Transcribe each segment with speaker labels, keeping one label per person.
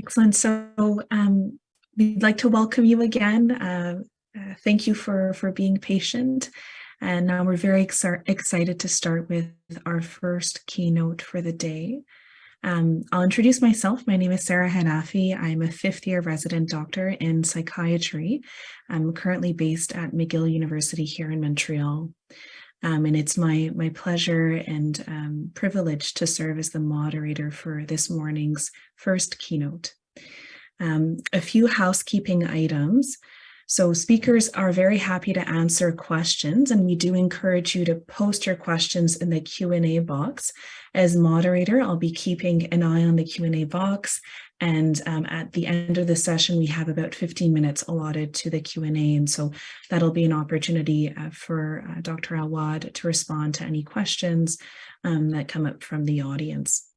Speaker 1: Excellent. So we'd like to welcome you again. Thank you for being patient. And now we're very excited to start with our first keynote for the day. I'll introduce myself. My name is Sarah Hanafi. I'm a fifth-year resident doctor in psychiatry. I'm currently based at McGill University here in Montreal. And it's my pleasure and privilege to serve as the moderator for this morning's first keynote. A few housekeeping items. So speakers are very happy to answer questions, and we do encourage you to post your questions in the Q&A box. As moderator, I'll be keeping an eye on the Q&A box, and at the end of the session, we have about 15 minutes allotted to the Q&A, and so that'll be an opportunity for Dr. Awaad to respond to any questions that come up from the audience.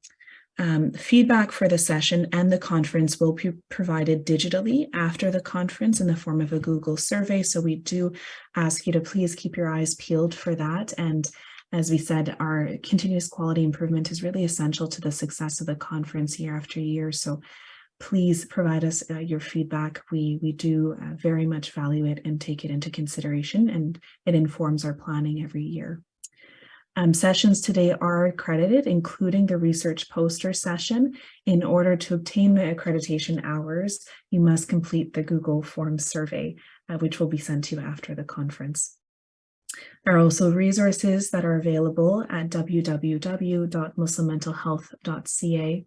Speaker 1: Feedback for the session and the conference will be provided digitally after the conference in the form of a Google survey. So we do ask you to please keep your eyes peeled for that. And as we said, our continuous quality improvement is really essential to the success of the conference year after year. So please provide us your feedback. We do very much value it and take it into consideration, and it informs our planning every year. Sessions today are accredited, including the research poster session. In order to obtain the accreditation hours, you must complete the Google Forms survey, which will be sent to you after the conference. There are also resources that are available at www.muslimmentalhealth.ca.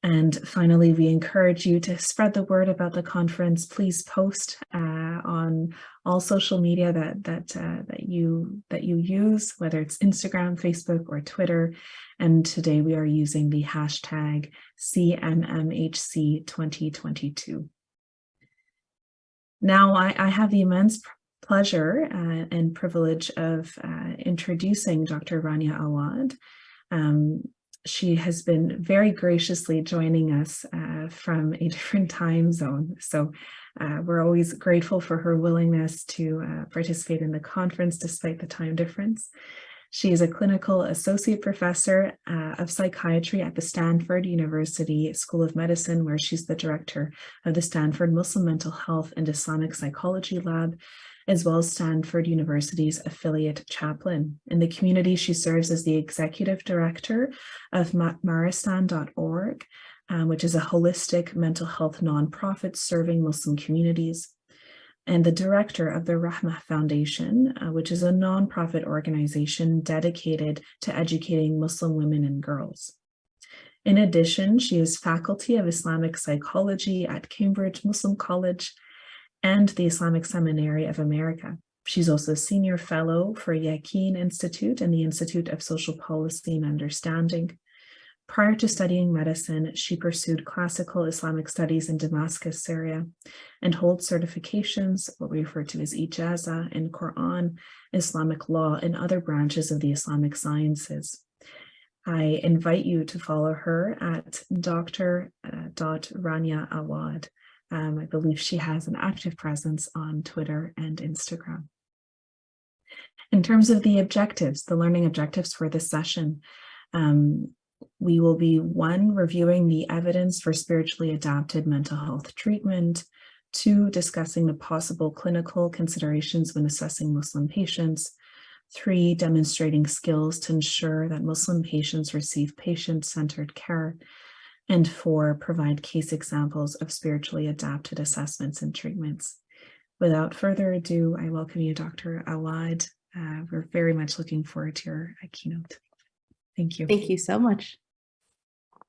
Speaker 1: And finally, we encourage you to spread the word about the conference. Please post on all social media that you use, whether it's Instagram, Facebook, or Twitter. And today we are using the hashtag CMMHC2022. Now, I have the immense pleasure and privilege of introducing Dr. Rania Awaad. She has been very graciously joining us from a different time zone. So we're always grateful for her willingness to participate in the conference despite the time difference. She is a clinical associate professor of psychiatry at the Stanford University School of Medicine, where she's the director of the Stanford Muslim Mental Health and Islamic Psychology Lab, as well as Stanford University's affiliate chaplain. In the community, she serves as the executive director of Maristan.org, which is a holistic mental health nonprofit serving Muslim communities, and the director of the Rahmah Foundation, which is a nonprofit organization dedicated to educating Muslim women and girls. In addition, she is faculty of Islamic psychology at Cambridge Muslim College and the Islamic Seminary of America. She's also a senior fellow for Yaqeen Institute and the Institute of Social Policy and Understanding. Prior to studying medicine, she pursued classical Islamic studies in Damascus, Syria, and holds certifications, what we refer to as Ijaza, in Quran, Islamic law, and other branches of the Islamic sciences. I invite you to follow her at Dr.Rania Awaad. I believe she has an active presence on Twitter and Instagram. In terms of the objectives, the learning objectives for this session, we will be 1, reviewing the evidence for spiritually adapted mental health treatment, 2, discussing the possible clinical considerations when assessing Muslim patients, 3, demonstrating skills to ensure that Muslim patients receive patient-centered care, and 4, provide case examples of spiritually adapted assessments and treatments. Without further ado, I welcome you, Dr. Awaad. We're very much looking forward to your keynote. Thank you.
Speaker 2: Thank you so much,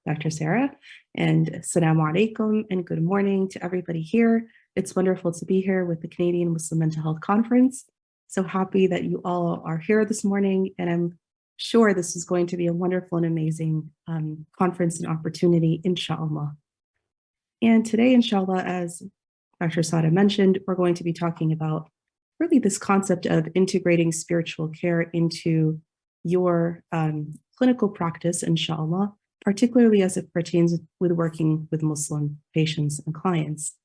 Speaker 2: Dr. Sarah, and assalamu alaikum, and good morning to everybody here. It's wonderful to be here with the Canadian Muslim Mental Health Conference. So happy that you all are here this morning, and I'm sure this is going to be a wonderful and amazing conference and opportunity, inshallah. And today, inshallah, as Dr. Sada mentioned, we're going to be talking about really this concept of integrating spiritual care into your clinical practice, inshallah, particularly as it pertains with working with Muslim patients and clients.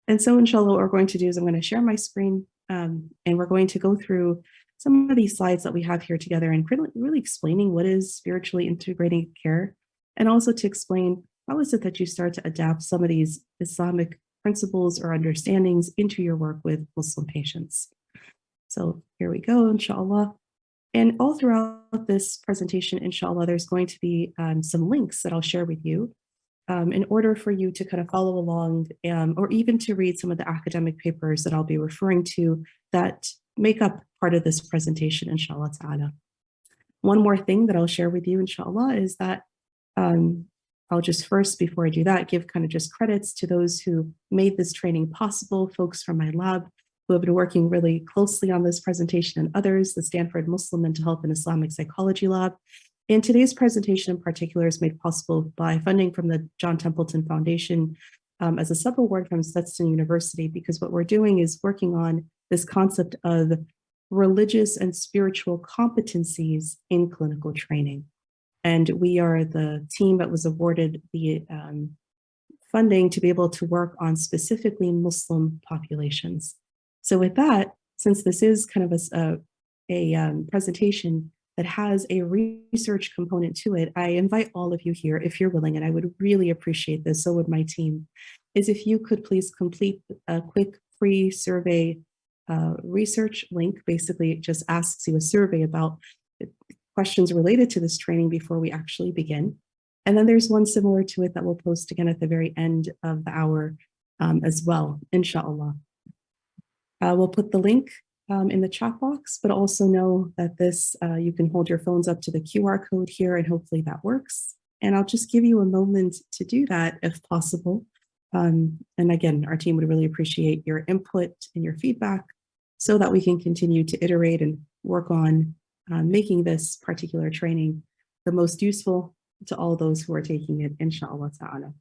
Speaker 2: And so, inshallah, what we're going to do is I'm going to share my screen and we're going to go through some of these slides that we have here together and really explaining what is spiritually integrating care, and also to explain how is it that you start to adapt some of these Islamic principles or understandings into your work with Muslim patients? So here we go, inshallah. And all throughout this presentation, inshallah, there's going to be some links that I'll share with you in order for you to kind of follow along or even to read some of the academic papers that I'll be referring to that make up part of this presentation, inshallah ta'ala. One more thing that I'll share with you, inshallah, is that I'll just first, before I do that, give kind of just credits to those who made this training possible, folks from my lab who have been working really closely on this presentation and others, the Stanford Muslim Mental Health and Islamic Psychology Lab. And today's presentation in particular is made possible by funding from the John Templeton Foundation as a sub-award from Stetson University, because what we're doing is working on this concept of religious and spiritual competencies in clinical training. And we are the team that was awarded the funding to be able to work on specifically Muslim populations. So with that, since this is kind of a presentation that has a research component to it, I invite all of you here, if you're willing, and I would really appreciate this, so would my team, is if you could please complete a quick free survey research link. Basically, it just asks you a survey about questions related to this training before we actually begin. And then there's one similar to it that we'll post again at the very end of the hour as well, inshallah. We'll put the link in the chat box, but also know that this, you can hold your phones up to the QR code here and hopefully that works. And I'll just give you a moment to do that if possible. And again, our team would really appreciate your input and your feedback so that we can continue to iterate and work on making this particular training the most useful to all those who are taking it, inshallah ta'ala.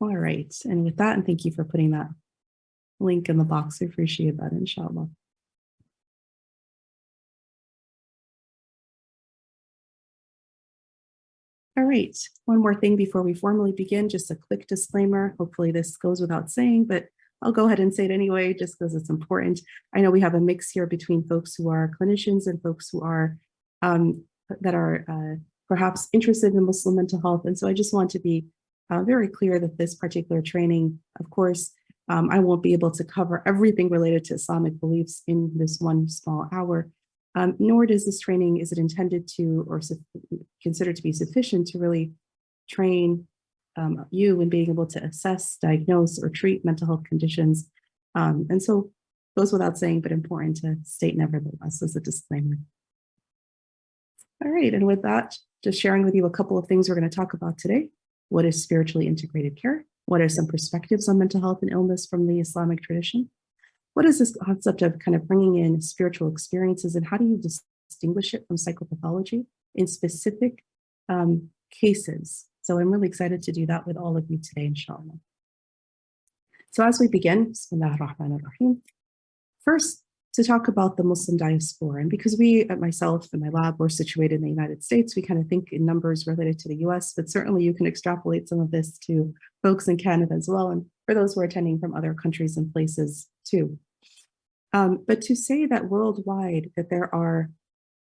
Speaker 2: All right, and with that, and thank you for putting that link in the box. I appreciate that, inshallah. All right, one more thing before we formally begin, just a quick disclaimer. Hopefully this goes without saying, but I'll go ahead and say it anyway, just because it's important. I know we have a mix here between folks who are clinicians and folks who are perhaps interested in Muslim mental health. And so I just want to be very clear that this particular training, of course, I won't be able to cover everything related to Islamic beliefs in this one small hour, nor does this training, is it intended to or considered to be sufficient to really train you in being able to assess, diagnose, or treat mental health conditions. And so goes without saying, but important to state nevertheless as a disclaimer. All right, and with that, just sharing with you a couple of things we're going to talk about today. What is spiritually integrated care? What are some perspectives on mental health and illness from the Islamic tradition? What is this concept of kind of bringing in spiritual experiences, and how do you distinguish it from psychopathology in specific cases? So I'm really excited to do that with all of you today, inshallah. So as we begin, Bismillah ar-Rahman ar-Rahim, first to talk about the Muslim diaspora. And because we, myself and my lab, were situated in the United States, we kind of think in numbers related to the US, but certainly you can extrapolate some of this to folks in Canada as well, and for those who are attending from other countries and places too. But to say that worldwide that there are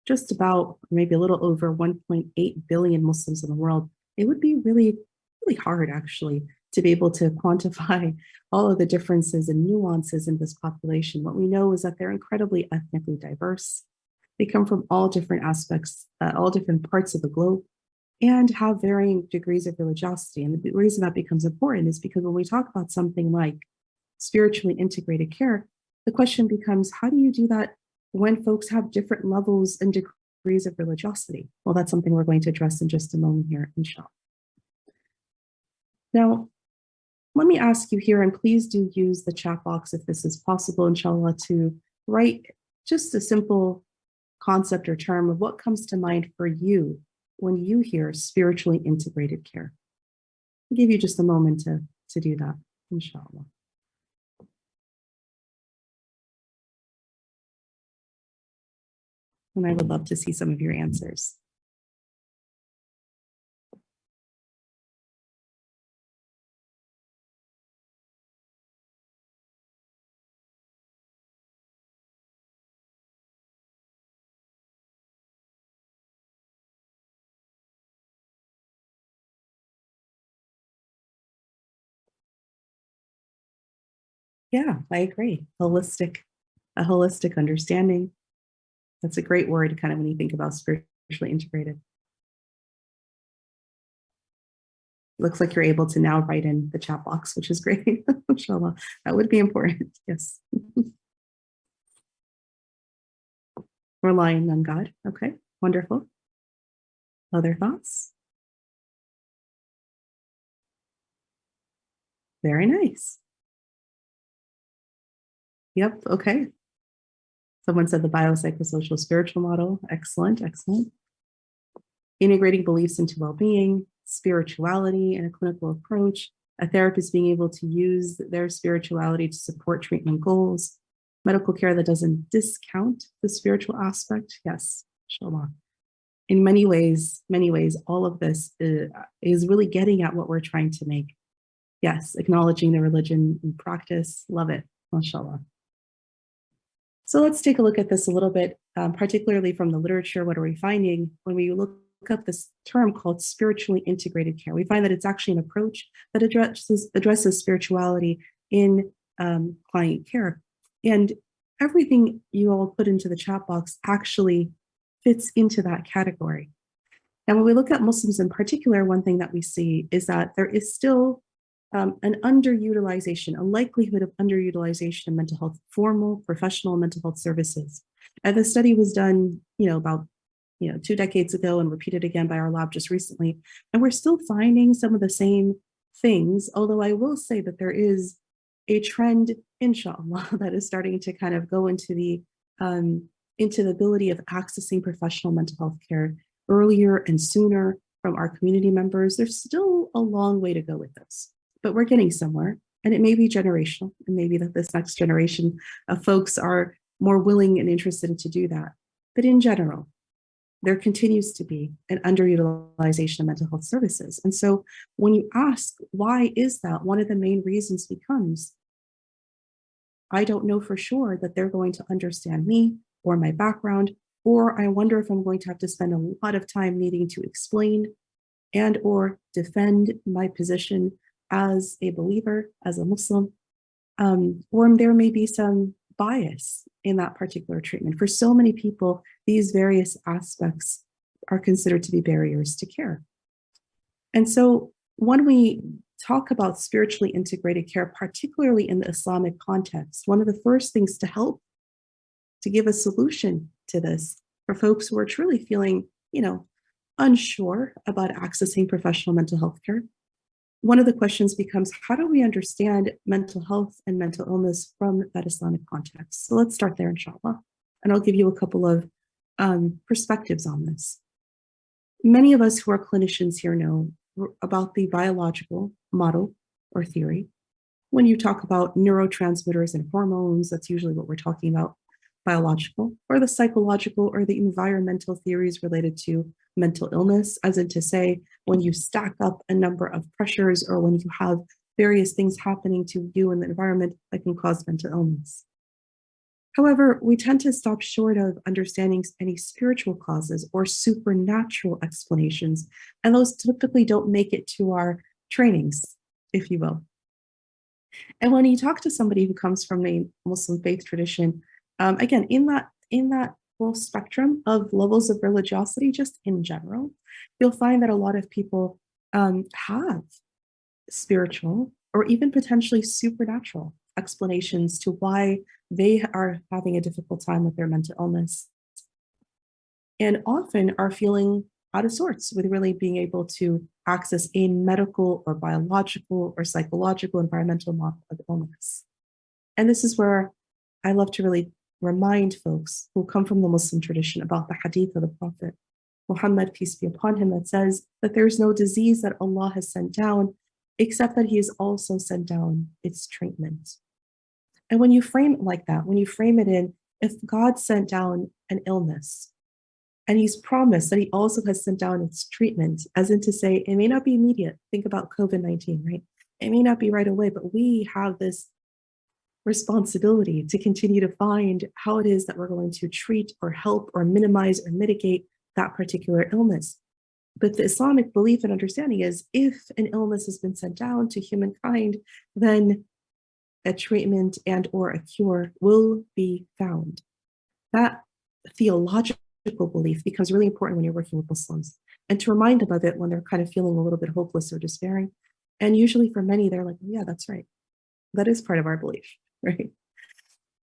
Speaker 2: just about, maybe a little over 1.8 billion Muslims in the world, it would be really, really hard actually to be able to quantify all of the differences and nuances in this population. What we know is that they're incredibly ethnically diverse. They come from all different aspects, all different parts of the globe, and have varying degrees of religiosity. And the reason that becomes important is because when we talk about something like spiritually integrated care, the question becomes, how do you do that when folks have different levels and degrees of religiosity? Well, that's something we're going to address in just a moment here, inshallah. Now, let me ask you here, and please do use the chat box if this is possible, inshallah, to write just a simple concept or term of what comes to mind for you when you hear spiritually integrated care. I'll give you just a moment to do that, inshallah. And I would love to see some of your answers. Yeah, I agree. A holistic understanding. That's a great word, kind of when you think about spiritually integrated. Looks like you're able to now write in the chat box, which is great. Inshallah. That would be important. Yes. Relying on God. Okay, wonderful. Other thoughts? Very nice. Yep. Okay. Someone said the biopsychosocial spiritual model. Excellent. Excellent. Integrating beliefs into well-being, spirituality, and a clinical approach. A therapist being able to use their spirituality to support treatment goals. Medical care that doesn't discount the spiritual aspect. Yes, inshallah. In many ways, all of this is really getting at what we're trying to make. Yes, acknowledging the religion in practice. Love it, mashallah. So let's take a look at this a little bit, particularly from the literature. What are we finding when we look up this term called spiritually integrated care? We find that it's actually an approach that addresses spirituality in client care. And everything you all put into the chat box actually fits into that category. And when we look at Muslims in particular, one thing that we see is that there is still an underutilization, a likelihood of underutilization of mental health, formal professional mental health services. And the study was done, about 2 decades ago and repeated again by our lab just recently. And we're still finding some of the same things, although I will say that there is a trend, inshallah, that is starting to kind of go into the ability of accessing professional mental health care earlier and sooner from our community members. There's still a long way to go with this, but we're getting somewhere, and it may be generational, and maybe that this next generation of folks are more willing and interested to do that. But in general, there continues to be an underutilization of mental health services. And so when you ask, why is that? One of the main reasons becomes, I don't know for sure that they're going to understand me or my background, or I wonder if I'm going to have to spend a lot of time needing to explain and or defend my position as a believer, as a Muslim, or there may be some bias in that particular treatment. For so many people, these various aspects are considered to be barriers to care. And so when we talk about spiritually integrated care, particularly in the Islamic context, one of the first things to help to give a solution to this for folks who are truly feeling, unsure about accessing professional mental health care, one of the questions becomes, how do we understand mental health and mental illness from that Islamic context? So let's start there, inshallah. And I'll give you a couple of perspectives on this. Many of us who are clinicians here know about the biological model or theory. When you talk about neurotransmitters and hormones, that's usually what we're talking about, biological, or the psychological or the environmental theories related to mental illness, as in to say, when you stack up a number of pressures or when you have various things happening to you in the environment that can cause mental illness. However, we tend to stop short of understanding any spiritual causes or supernatural explanations, and those typically don't make it to our trainings, if you will. And when you talk to somebody who comes from a Muslim faith tradition, again, in that whole spectrum of levels of religiosity, just in general, you'll find that a lot of people have spiritual or even potentially supernatural explanations to why they are having a difficult time with their mental illness, and often are feeling out of sorts with really being able to access a medical or biological or psychological environmental model of illness. And this is where I love to really remind folks who come from the Muslim tradition about the hadith of the Prophet Muhammad, peace be upon him, that says that there's no disease that Allah has sent down except that he has also sent down its treatment. And when you frame it like that, when you frame it in, if God sent down an illness and he's promised that he also has sent down its treatment, as in to say, it may not be immediate. Think about COVID-19, right? It may not be right away, but we have this responsibility to continue to find how it is that we're going to treat or help or minimize or mitigate that particular illness. But the Islamic belief and understanding is, if an illness has been sent down to humankind, then a treatment and or a cure will be found. That theological belief becomes really important when you're working with Muslims, and to remind them of it when they're kind of feeling a little bit hopeless or despairing. And usually for many, they're like, yeah, that's right. That is part of our belief, right?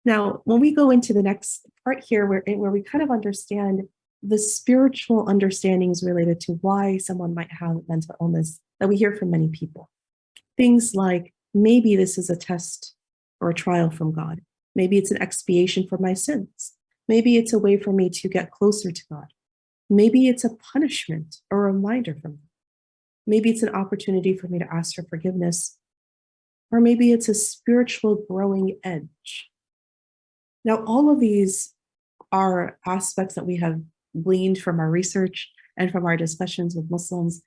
Speaker 2: Now, when we go into the next part here, where we kind of understand the spiritual understandings related to why someone might have mental illness that we hear from many people. Things like, maybe this is a test or a trial from God. Maybe it's an expiation for my sins. Maybe it's a way for me to get closer to God. Maybe it's a punishment or a reminder from God. Maybe it's an opportunity for me to ask for forgiveness. Or maybe it's a spiritual growing edge. Now, all of these are aspects that we have gleaned from our research and from our discussions with Muslims,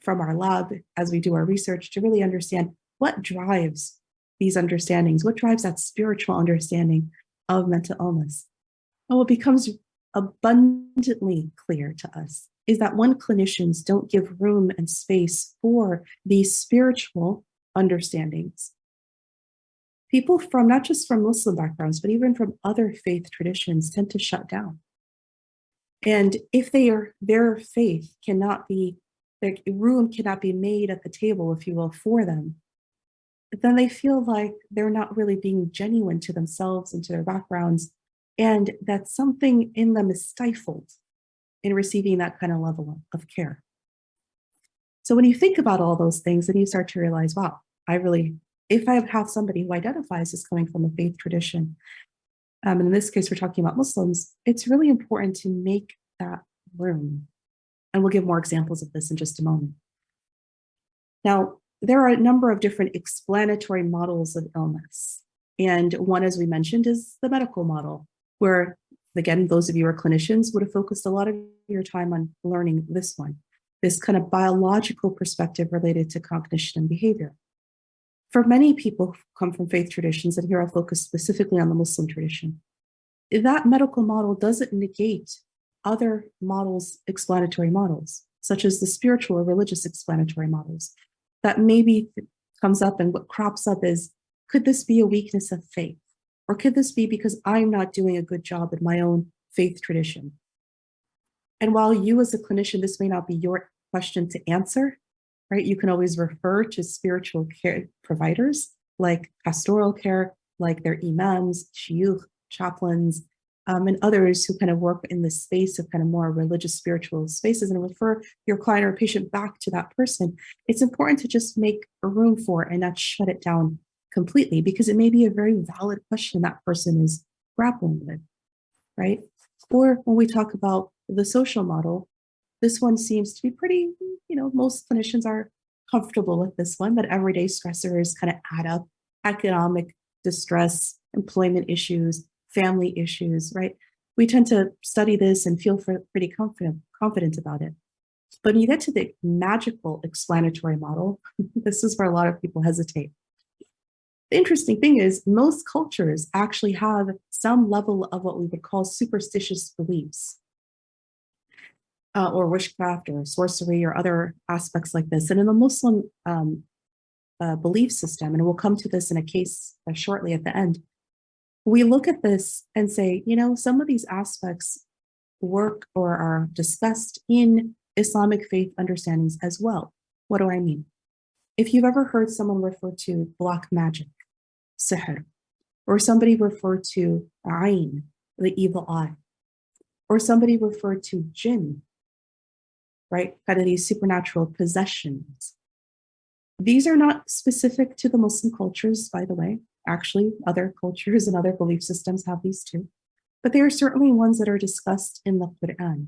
Speaker 2: from our lab as we do our research, to really understand what drives these understandings, what drives that spiritual understanding of mental illness. And what becomes abundantly clear to us is that when clinicians don't give room and space for these spiritual understandings, people from not just from Muslim backgrounds, but even from other faith traditions tend to shut down. And if their faith cannot be, their room cannot be made at the table, if you will, for them, then they feel like they're not really being genuine to themselves and to their backgrounds, and that something in them is stifled in receiving that kind of level of care. So when you think about all those things, then you start to realize, wow, if I have somebody who identifies as coming from a faith tradition, and in this case, we're talking about Muslims, it's really important to make that room. And we'll give more examples of this in just a moment. Now, there are a number of different explanatory models of illness. And one, as we mentioned, is the medical model, where, again, those of you who are clinicians would have focused a lot of your time on learning this one, this kind of biological perspective related to cognition and behavior. For many people who come from faith traditions, and here I'll focus specifically on the Muslim tradition, that medical model doesn't negate other models, explanatory models, such as the spiritual or religious explanatory models, that maybe comes up, and what crops up is, could this be a weakness of faith? Or could this be because I'm not doing a good job in my own faith tradition? And while you as a clinician, this may not be your question to answer, right? You can always refer to spiritual care providers like pastoral care, like their imams, shuyukh, chaplains, and others who kind of work in the space of kind of more religious spiritual spaces, and refer your client or patient back to that person. It's important to just make a room for it and not shut it down completely, because it may be a very valid question that person is grappling with, right? Or when we talk about the social model, this one seems to be pretty, most clinicians are comfortable with this one, that everyday stressors kind of add up: economic distress, employment issues, family issues, right? We tend to study this and feel pretty confident about it. But when you get to the magical explanatory model, this is where a lot of people hesitate. The interesting thing is, most cultures actually have some level of what we would call superstitious beliefs, or witchcraft or sorcery or other aspects like this. And in the Muslim belief system, and we'll come to this in a case shortly at the end, we look at this and say, some of these aspects work or are discussed in Islamic faith understandings as well. What do I mean? If you've ever heard someone refer to black magic, sihr, or somebody refer to ayn, the evil eye, or somebody refer to jinn, right? Kind of these supernatural possessions. These are not specific to the Muslim cultures, by the way. Actually, other cultures and other belief systems have these too. But they are certainly ones that are discussed in the Quran.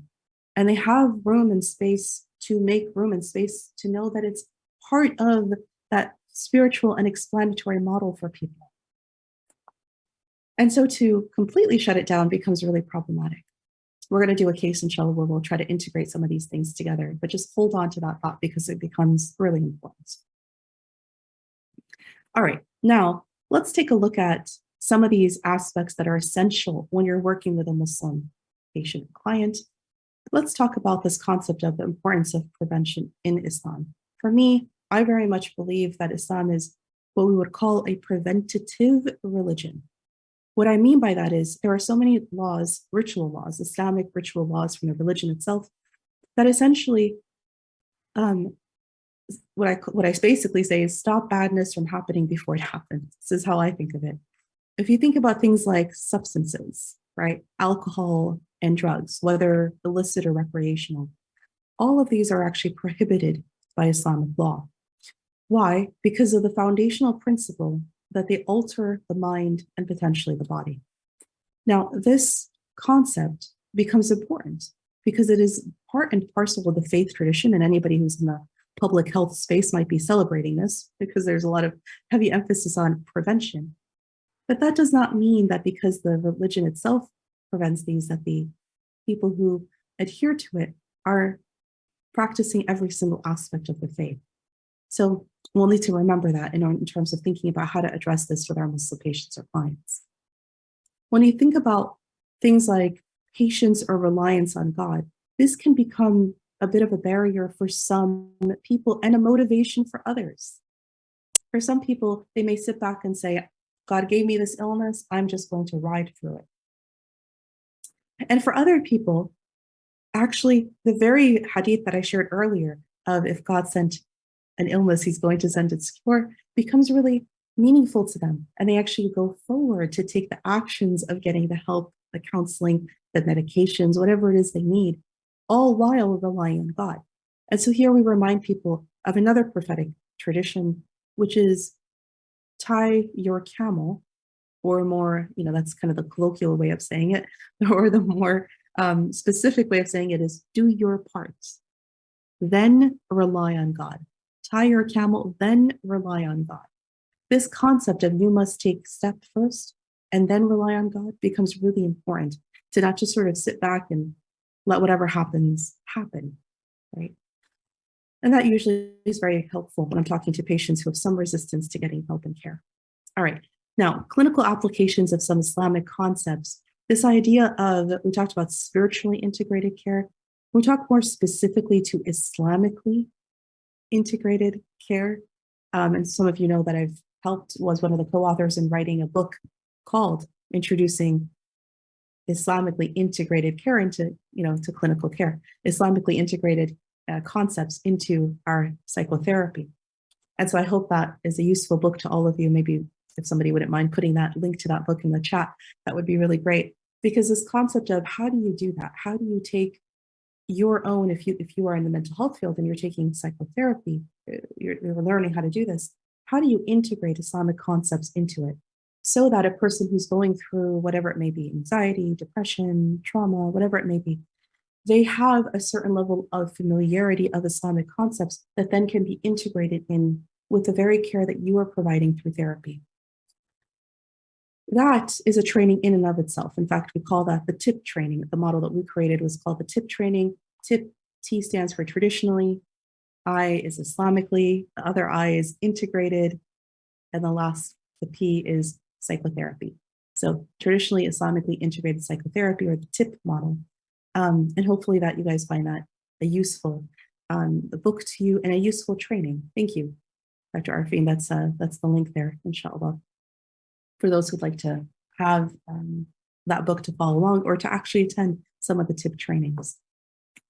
Speaker 2: And they have room and space to make room and space to know that it's part of that spiritual and explanatory model for people. And so to completely shut it down becomes really problematic. We're going to do a case, inshallah, where we'll try to integrate some of these things together, but just hold on to that thought because it becomes really important. All right, now let's take a look at some of these aspects that are essential when you're working with a Muslim patient client. Let's talk about this concept of the importance of prevention in Islam. For me, I very much believe that Islam is what we would call a preventative religion. What I mean by that is there are so many laws, ritual laws, Islamic ritual laws from the religion itself, that essentially what I basically say is stop badness from happening before it happens. This is how I think of it. If you think about things like substances, right, alcohol and drugs, whether illicit or recreational, all of these are actually prohibited by Islamic law. Why? Because of the foundational principle that they alter the mind and potentially the body. Now, this concept becomes important because it is part and parcel of the faith tradition, and anybody who's in the public health space might be celebrating this because there's a lot of heavy emphasis on prevention. But that does not mean that because the religion itself prevents these, that the people who adhere to it are practicing every single aspect of the faith. So we'll need to remember that in terms of thinking about how to address this with our Muslim patients or clients. When you think about things like patience or reliance on God, this can become a bit of a barrier for some people and a motivation for others. For some people, they may sit back and say, God gave me this illness, I'm just going to ride through it. And for other people, actually, the very hadith that I shared earlier of if God sent an illness, he's going to send its cure, becomes really meaningful to them. And they actually go forward to take the actions of getting the help, the counseling, the medications, whatever it is they need, all while relying on God. And so here we remind people of another prophetic tradition, which is tie your camel, or more, that's kind of the colloquial way of saying it, or the more specific way of saying it is do your parts, then rely on God. Tie your camel, then rely on God. This concept of you must take step first and then rely on God becomes really important to not just sort of sit back and let whatever happens happen, right? And that usually is very helpful when I'm talking to patients who have some resistance to getting help and care. All right, now clinical applications of some Islamic concepts. This idea of, we talked about spiritually integrated care. We talk more specifically to Islamically integrated care. And some of you know that I've was one of the co-authors in writing a book called Introducing Islamically Integrated Care into, to clinical care, Islamically integrated concepts into our psychotherapy. And so I hope that is a useful book to all of you. Maybe if somebody wouldn't mind putting that link to that book in the chat, that would be really great. Because this concept of how do you do that? How do you take your own, if you are in the mental health field and you're taking psychotherapy, you're learning how to do this, how do you integrate Islamic concepts into it so that a person who's going through whatever it may be, anxiety, depression, trauma, whatever it may be, they have a certain level of familiarity of Islamic concepts that then can be integrated in with the very care that you are providing through therapy. That is a training in and of itself. In fact, we call that the TIP training. The model that we created was called the TIP training. TIP, T stands for traditionally, I is Islamically, the other I is integrated, and the P is psychotherapy. So traditionally Islamically integrated psychotherapy, or the TIP model. And hopefully that you guys find that a useful the book to you and a useful training. Thank you, Dr. Arfine. That's the link there, inshallah, for those who'd like to have that book to follow along or to actually attend some of the TIP trainings.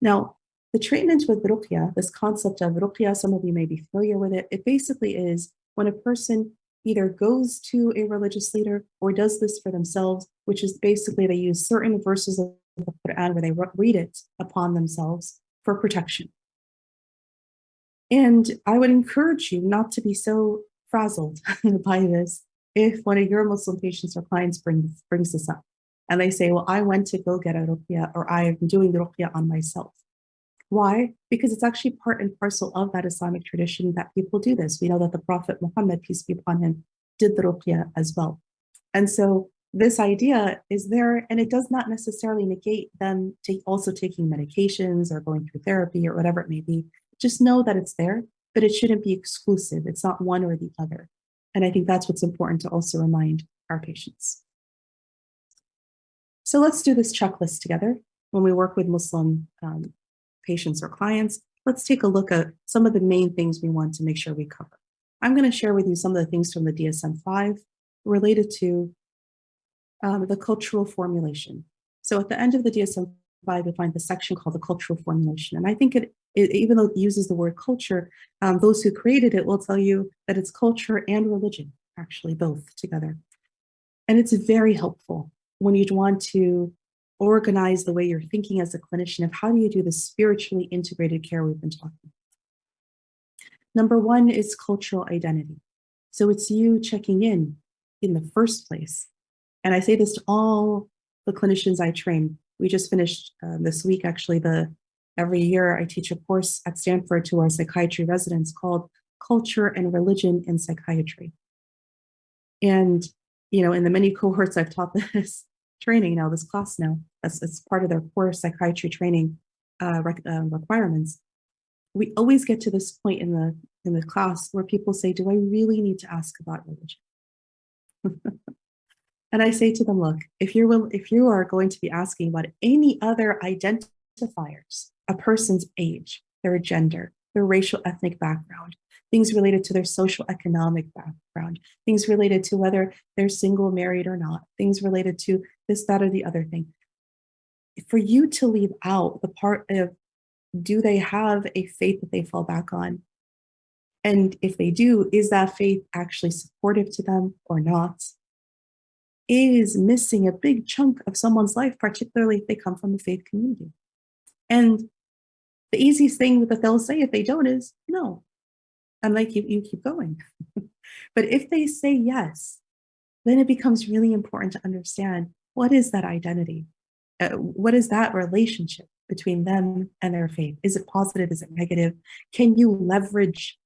Speaker 2: Now, the treatment with ruqya, this concept of ruqya, some of you may be familiar with it. It basically is when a person either goes to a religious leader or does this for themselves, which is basically they use certain verses of the Quran where they read it upon themselves for protection. And I would encourage you not to be so frazzled by this if one of your Muslim patients or clients brings this up and they say, well, I went to go get a ruqya, or I'm doing the ruqya on myself. Why? Because it's actually part and parcel of that Islamic tradition that people do this. We know that the Prophet Muhammad, peace be upon him, did the ruqya as well. And so this idea is there, and it does not necessarily negate them also taking medications or going through therapy or whatever it may be. Just know that it's there, but it shouldn't be exclusive. It's not one or the other. And I think that's what's important to also remind our patients. So let's do this checklist together. When we work with Muslim patients or clients, let's take a look at some of the main things we want to make sure we cover. I'm going to share with you some of the things from the DSM-5 related to the cultural formulation. So at the end of the DSM-5, we find the section called the cultural formulation. And I think even though it uses the word culture, those who created it will tell you that it's culture and religion, actually both together. And it's very helpful when you want to organize the way you're thinking as a clinician of how do you do the spiritually integrated care we've been talking about. Number one is cultural identity. So it's you checking in the first place. And I say this to all the clinicians I train. We just finished this week, actually, every year I teach a course at Stanford to our psychiatry residents called Culture and Religion in Psychiatry. And, in the many cohorts I've taught this training now, this class now, as part of their core psychiatry training requirements, we always get to this point in the class where people say, do I really need to ask about religion? And I say to them, look, if you are going to be asking about any other identifiers, a person's age, their gender, their racial ethnic background, things related to their social economic background, things related to whether they're single, married or not, things related to this, that, or the other thing, for you to leave out the part of, do they have a faith that they fall back on? And if they do, is that faith actually supportive to them or not? Is missing a big chunk of someone's life, particularly if they come from a faith community. And the easiest thing that they'll say if they don't is no. And like you keep going. But if they say yes, then it becomes really important to understand what is that identity? What is that relationship between them and their faith? Is it positive? Is it negative? Can you leverage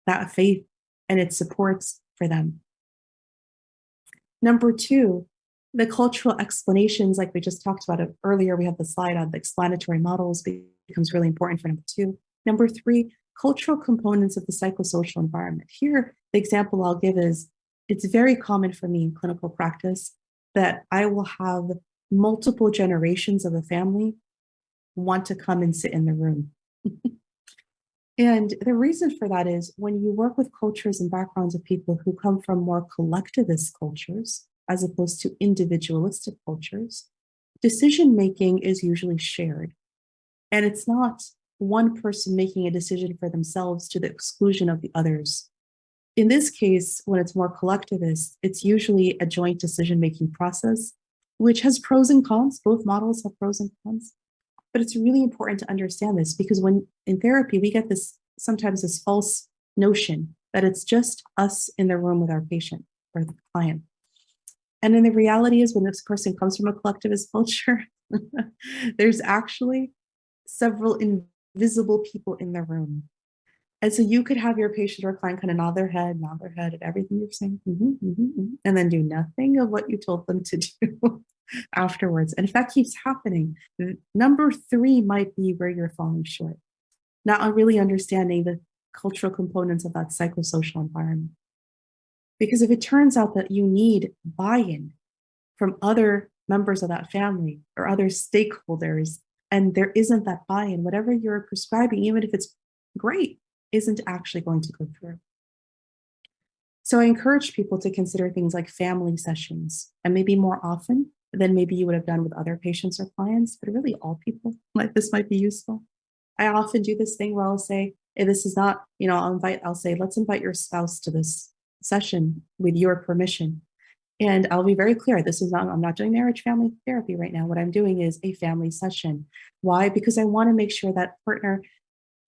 Speaker 2: that faith and its supports for them? Number two, the cultural explanations, like we just talked about it earlier, we have the slide on the explanatory models, becomes really important for number two. Number three, cultural components of the psychosocial environment. Here, the example I'll give is, it's very common for me in clinical practice that I will have multiple generations of a family want to come and sit in the room. And the reason for that is when you work with cultures and backgrounds of people who come from more collectivist cultures, as opposed to individualistic cultures, decision-making is usually shared. And it's not one person making a decision for themselves to the exclusion of the others. In this case, when it's more collectivist, it's usually a joint decision-making process, which has pros and cons. Both models have pros and cons. But it's really important to understand this because when in therapy, we get sometimes this false notion that it's just us in the room with our patient or the client. And then the reality is when this person comes from a collectivist culture, there's actually several invisible people in the room. And so you could have your patient or client kind of nod their head at everything you're saying, and then do nothing of what you told them to do afterwards. And if that keeps happening, number three might be where you're falling short, not really understanding the cultural components of that psychosocial environment. Because if it turns out that you need buy-in from other members of that family or other stakeholders, and there isn't that buy-in, whatever you're prescribing, even if it's great, isn't actually going to go through. So I encourage people to consider things like family sessions, and maybe more often than maybe you would have done with other patients or clients, but really all people, like this might be useful. I often do this thing where I'll say, if this is not, I'll say, let's invite your spouse to this session with your permission. And I'll be very clear, I'm not doing marriage family therapy right now. What I'm doing is a family session. Why? Because I want to make sure that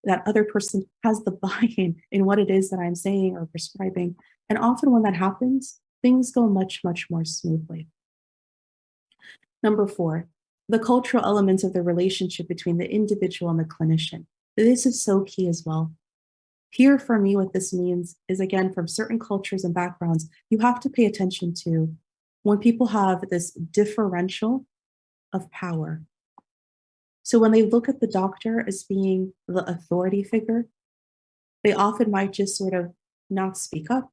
Speaker 2: that other person has the buy-in in what it is that I'm saying or prescribing. And often when that happens, things go much, much more smoothly. Number four, the cultural elements of the relationship between the individual and the clinician. This is so key as well. Here, for me, what this means is, again, from certain cultures and backgrounds, you have to pay attention to when people have this differential of power. So when they look at the doctor as being the authority figure, they often might just sort of not speak up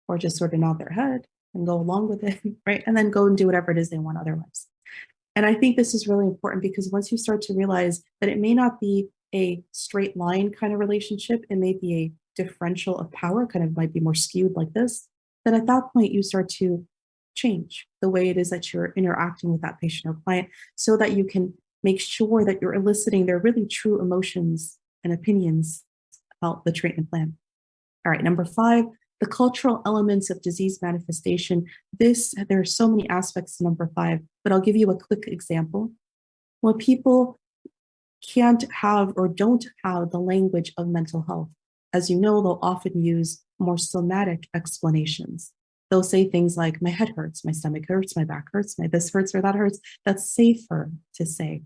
Speaker 2: or just sort of nod their head and go along with it, right? And then go and do whatever it is they want otherwise. And I think this is really important because once you start to realize that it may not be a straight line kind of relationship, it may be a differential of power kind of might be more skewed like this, then at that point you start to change the way it is that you're interacting with that patient or client so that you can make sure that you're eliciting their really true emotions and opinions about the treatment plan. All right, number 5, the cultural elements of disease manifestation. There are so many aspects to number 5, but I'll give you a quick example. When people can't have or don't have the language of mental health, as you know, they'll often use more somatic explanations. They'll say things like, my head hurts, my stomach hurts, my back hurts, my this hurts or that hurts. That's safer to say.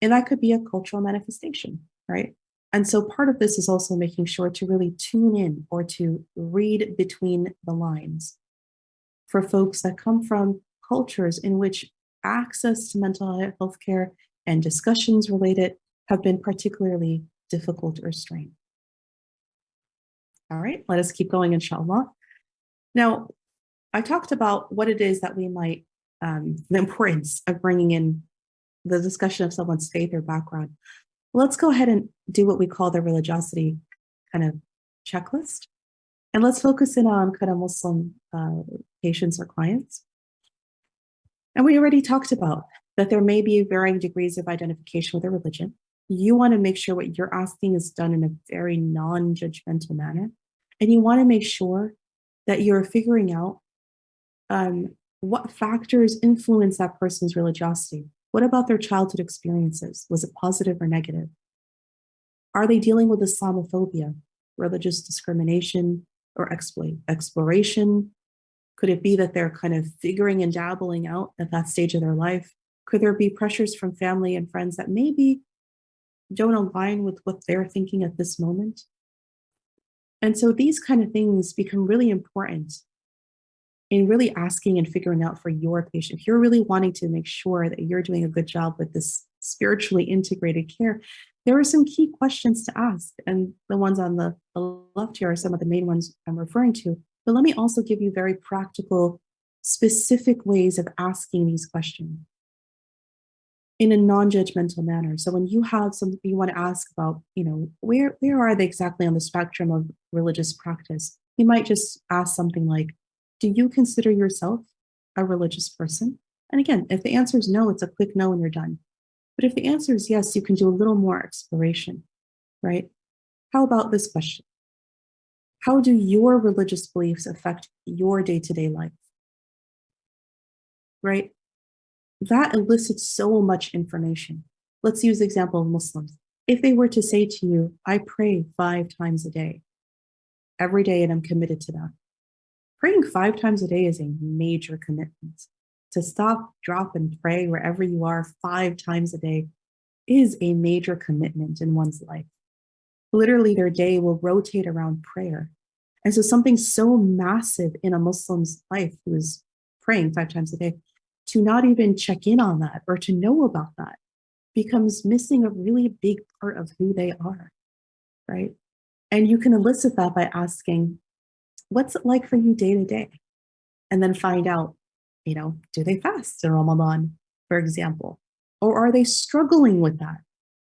Speaker 2: And that could be a cultural manifestation, right? And so part of this is also making sure to really tune in or to read between the lines for folks that come from cultures in which access to mental health care and discussions related have been particularly difficult or strained. All right, let us keep going, inshallah. Now, I talked about what it is that we might, the importance of bringing in the discussion of someone's faith or background. Let's go ahead and do what we call the religiosity kind of checklist. And let's focus in on kind of Muslim patients or clients. And we already talked about that there may be varying degrees of identification with a religion. You want to make sure what you're asking is done in a very non-judgmental manner. And you want to make sure that you're figuring out what factors influence that person's religiosity. What about their childhood experiences? Was it positive or negative? Are they dealing with Islamophobia, religious discrimination, or exploration? Could it be that they're kind of figuring and dabbling out at that stage of their life? Could there be pressures from family and friends that maybe don't align with what they're thinking at this moment? And so these kind of things become really important in really asking and figuring out for your patient. If you're really wanting to make sure that you're doing a good job with this spiritually integrated care, there are some key questions to ask. And the ones on the left here are some of the main ones I'm referring to. But let me also give you very practical, specific ways of asking these questions in a non-judgmental manner. So when you have something you want to ask about, where are they exactly on the spectrum of religious practice? You might just ask something like, do you consider yourself a religious person? And again, if the answer is no, it's a quick no and you're done. But if the answer is yes, you can do a little more exploration, right? How about this question? How do your religious beliefs affect your day-to-day life? Right? That elicits so much information. Let's use the example of Muslims. If they were to say to you, I pray 5 times a day, every day, and I'm committed to that. Praying 5 times a day is a major commitment. To stop, drop, and pray wherever you are 5 times a day is a major commitment in one's life. Literally, their day will rotate around prayer. And so something so massive in a Muslim's life who is praying 5 times a day, to not even check in on that or to know about that becomes missing a really big part of who they are, right? And you can elicit that by asking, what's it like for you day to day? And then find out, do they fast in Ramadan, for example? Or are they struggling with that,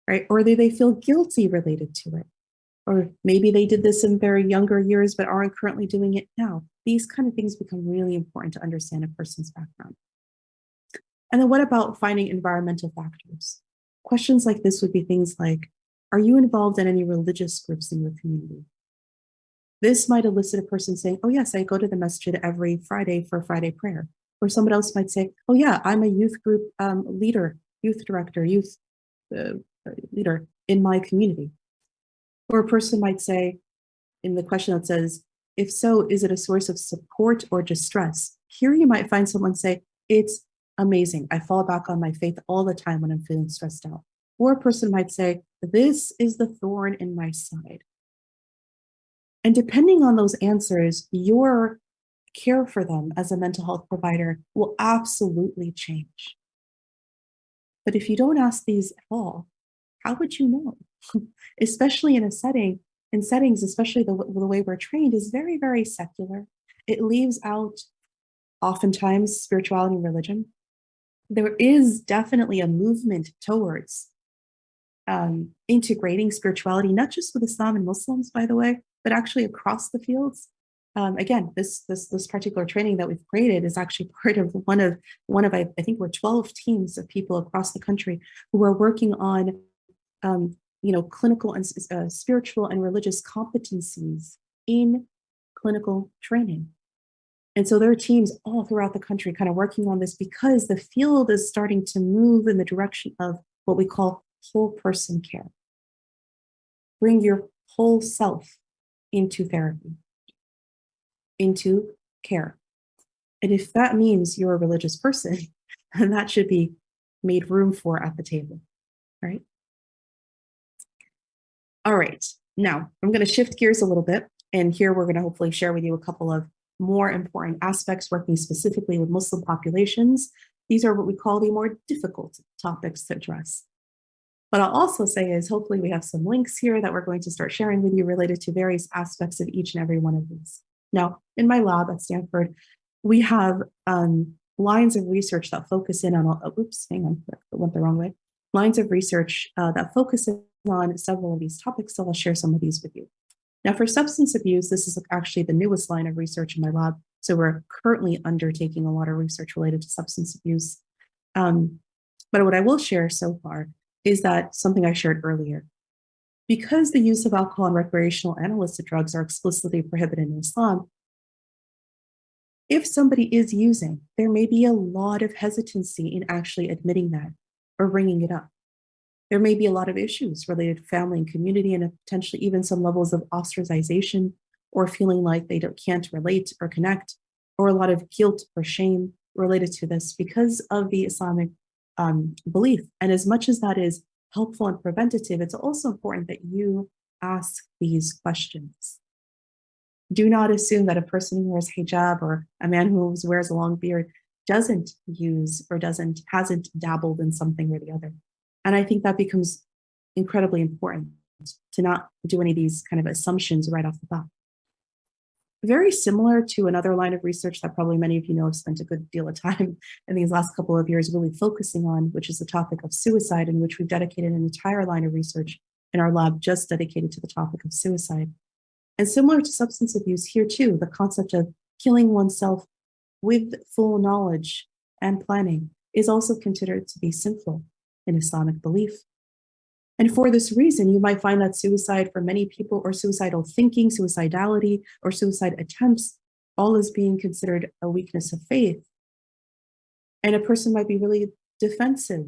Speaker 2: right? Or do they feel guilty related to it? Or maybe they did this in their younger years, but aren't currently doing it now. These kind of things become really important to understand a person's background. And then what about finding environmental factors? Questions like this would be things like, are you involved in any religious groups in your community? This might elicit a person saying, oh yes, I go to the masjid every Friday for Friday prayer. Or someone else might say, oh yeah, I'm a youth group leader, youth director, youth leader in my community. Or a person might say, in the question that says, if so, is it a source of support or distress? Here you might find someone say, it's amazing. I fall back on my faith all the time when I'm feeling stressed out. Or a person might say, this is the thorn in my side. And depending on those answers, your care for them as a mental health provider will absolutely change. But if you don't ask these at all, how would you know? Especially in settings, especially the way we're trained is very, very secular. It leaves out oftentimes spirituality and religion. There is definitely a movement towards integrating spirituality, not just with Islam and Muslims, by the way, but actually across the fields. Again, this particular training that we've created is actually part of one of I think we're 12 teams of people across the country who are working on clinical and spiritual and religious competencies in clinical training. And so there are teams all throughout the country kind of working on this because the field is starting to move in the direction of what we call whole person care. Bring your whole self into therapy, into care. And if that means you're a religious person, then that should be made room for at the table, right? All right, now I'm going to shift gears a little bit. And here we're going to hopefully share with you a couple of more important aspects working specifically with Muslim populations. These are what we call the more difficult topics to address. What I'll also say is hopefully we have some links here that we're going to start sharing with you related to various aspects of each and every one of these. Now, in my lab at Stanford, we have lines of research that focus in on, hang on, I went the wrong way. Lines of research that focus on several of these topics, so I'll share some of these with you. Now, for substance abuse, this is actually the newest line of research in my lab. So we're currently undertaking a lot of research related to substance abuse. But what I will share so far is that something I shared earlier. Because the use of alcohol and recreational and illicit drugs are explicitly prohibited in Islam, if somebody is using, there may be a lot of hesitancy in actually admitting that or bringing it up. There may be a lot of issues related to family and community and potentially even some levels of ostracization or feeling like they can't relate or connect, or a lot of guilt or shame related to this because of the Islamic belief. And as much as that is helpful and preventative, it's also important that you ask these questions. Do not assume that a person who wears hijab or a man who wears a long beard doesn't use or hasn't dabbled in something or the other. And I think that becomes incredibly important to not do any of these kind of assumptions right off the bat. Very similar to another line of research that probably many of you know have spent a good deal of time in these last couple of years really focusing on, which is the topic of suicide, in which we've dedicated an entire line of research in our lab just dedicated to the topic of suicide. And similar to substance abuse here too, the concept of killing oneself with full knowledge and planning is also considered to be sinful in Islamic belief. And for this reason, you might find that suicide for many people, or suicidal thinking, suicidality, or suicide attempts, all is being considered a weakness of faith. And a person might be really defensive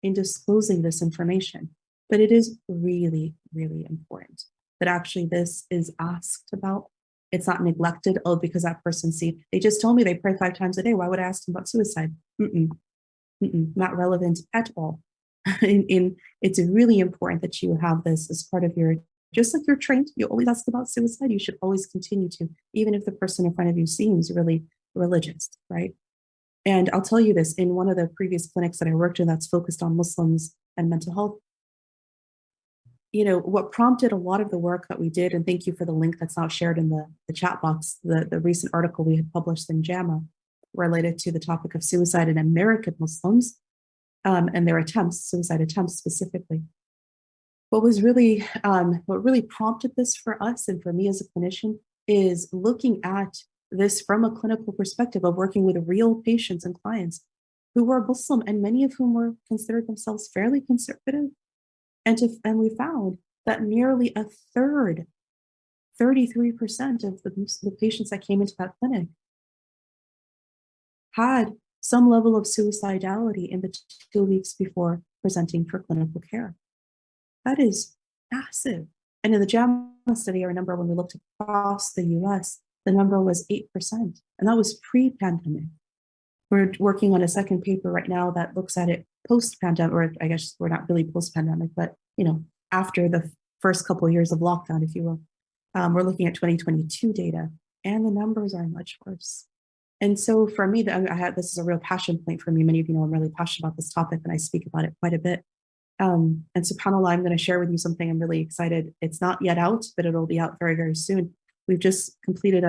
Speaker 2: in disclosing this information. But it is really, really important that actually this is asked about. It's not neglected, oh, because that person, they just told me they pray 5 times a day. Why would I ask them about suicide? Not relevant at all. It's really important that you have this as part of your, just like you're trained, you always ask about suicide, you should always continue to, even if the person in front of you seems really religious, right? And I'll tell you this, in one of the previous clinics that I worked in that's focused on Muslims and mental health, what prompted a lot of the work that we did, and thank you for the link that's now shared in the chat box, the recent article we had published in JAMA related to the topic of suicide in American Muslims, and their suicide attempts specifically. What really prompted this for us and for me as a clinician is looking at this from a clinical perspective of working with real patients and clients who were Muslim and many of whom were considered themselves fairly conservative. And we found that nearly a third, 33% of the patients that came into that clinic had some level of suicidality in the 2 weeks before presenting for clinical care. That is massive. And in the JAMA study, I remember when we looked across the US, the number was 8%, and that was pre-pandemic. We're working on a second paper right now that looks at it post-pandemic, or I guess we're not really post-pandemic, but after the first couple of years of lockdown, if you will. We're looking at 2022 data, and the numbers are much worse. And so for me, this is a real passion point for me. Many of you know I'm really passionate about this topic, and I speak about it quite a bit. And subhanAllah, I'm going to share with you something I'm really excited. It's not yet out, but it'll be out very, very soon. We've just completed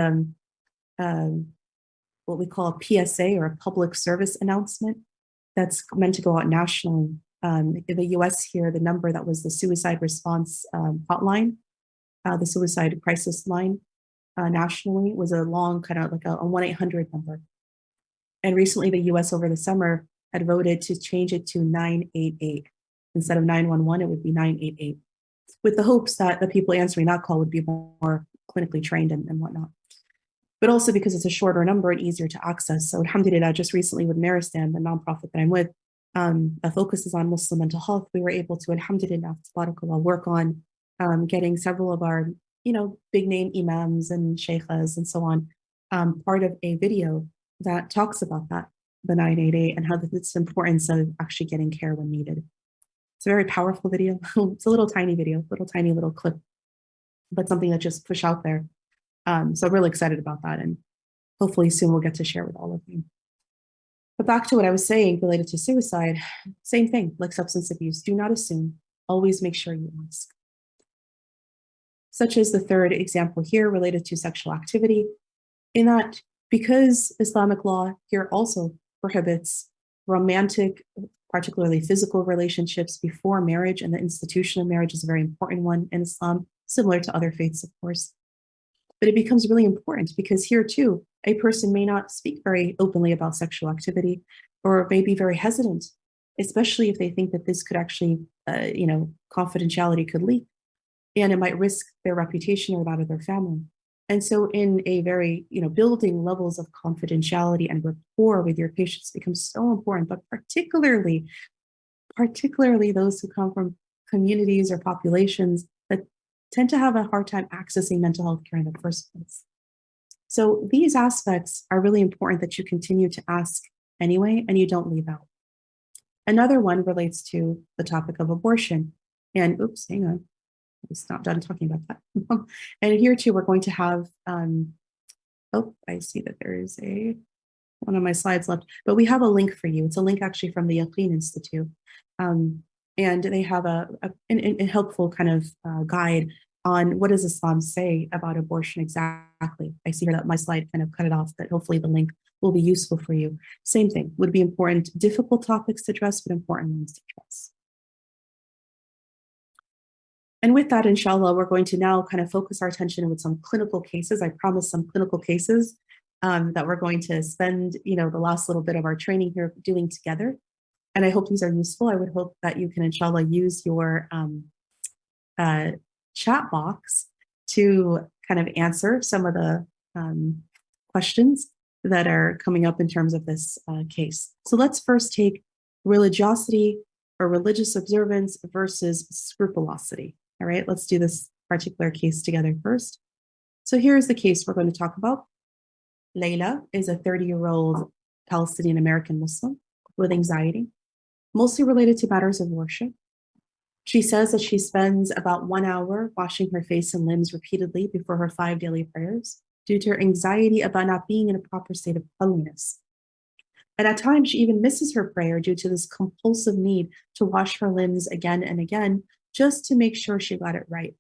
Speaker 2: what we call a PSA, or a public service announcement, that's meant to go out nationally. In the US here, the number that was the suicide response hotline the suicide crisis line nationally was a long kind of like a 1-800 number. And recently the US over the summer had voted to change it to 988. Instead of 911, it would be 988, with the hopes that the people answering that call would be more clinically trained and whatnot. But also because it's a shorter number and easier to access. So alhamdulillah, just recently with Meristan, the nonprofit that I'm with, that focuses on Muslim mental health, we were able to, alhamdulillah, tabarakallah, work on getting several of our, big name imams and sheikhs and so on, part of a video that talks about that, the 988, and how it's the importance of actually getting care when needed. It's a very powerful video. It's a little tiny video, tiny little clip, but something that just push out there. So I'm really excited about that. And hopefully soon we'll get to share with all of you. But back to what I was saying related to suicide, same thing, like substance abuse. Do not assume, always make sure you ask. Such as the third example here related to sexual activity, in that because Islamic law here also prohibits romantic, particularly physical relationships before marriage, and the institution of marriage is a very important one in Islam, similar to other faiths, of course. But it becomes really important because here too, a person may not speak very openly about sexual activity or may be very hesitant, especially if they think that this could actually, confidentiality could leak and it might risk their reputation or that of their family. And so in a very, building levels of confidentiality and rapport with your patients becomes so important, but particularly those who come from communities or populations that tend to have a hard time accessing mental health care in the first place. So these aspects are really important that you continue to ask anyway, and you don't leave out. Another one relates to the topic of abortion. And oops, hang on. I was not done talking about that. And here too, we're going to have, I see that there is one of my slides left, but we have a link for you. It's a link actually from the Yaqeen Institute. And they have a helpful kind of guide on what does Islam say about abortion exactly. I see here that my slide kind of cut it off, but hopefully the link will be useful for you. Same thing, would be important, difficult topics to address, but important ones to address. And with that, inshallah, we're going to now kind of focus our attention with some clinical cases. I promise some clinical cases that we're going to spend, the last little bit of our training here doing together. And I hope these are useful. I would hope that you can, inshallah, use your chat box to kind of answer some of the questions that are coming up in terms of this case. So let's first take religiosity or religious observance versus scrupulosity. All right, let's do this particular case together first. So here's the case we're going to talk about. Layla is a 30-year-old Palestinian American Muslim with anxiety, mostly related to matters of worship. She says that she spends about 1 hour washing her face and limbs repeatedly before her 5 daily prayers due to her anxiety about not being in a proper state of cleanliness. And at times, she even misses her prayer due to this compulsive need to wash her limbs again and again, just to make sure she got it right.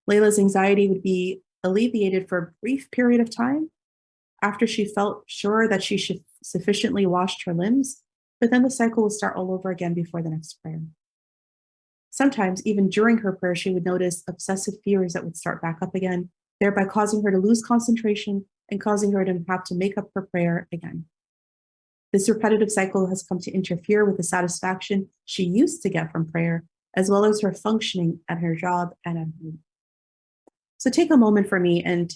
Speaker 2: Layla's anxiety would be alleviated for a brief period of time after she felt sure that she should sufficiently washed her limbs, but then the cycle would start all over again before the next prayer. Sometimes, even during her prayer, she would notice obsessive fears that would start back up again, thereby causing her to lose concentration and causing her to have to make up her prayer again. This repetitive cycle has come to interfere with the satisfaction she used to get from prayer, as well as her functioning at her job and at home. So take a moment for me and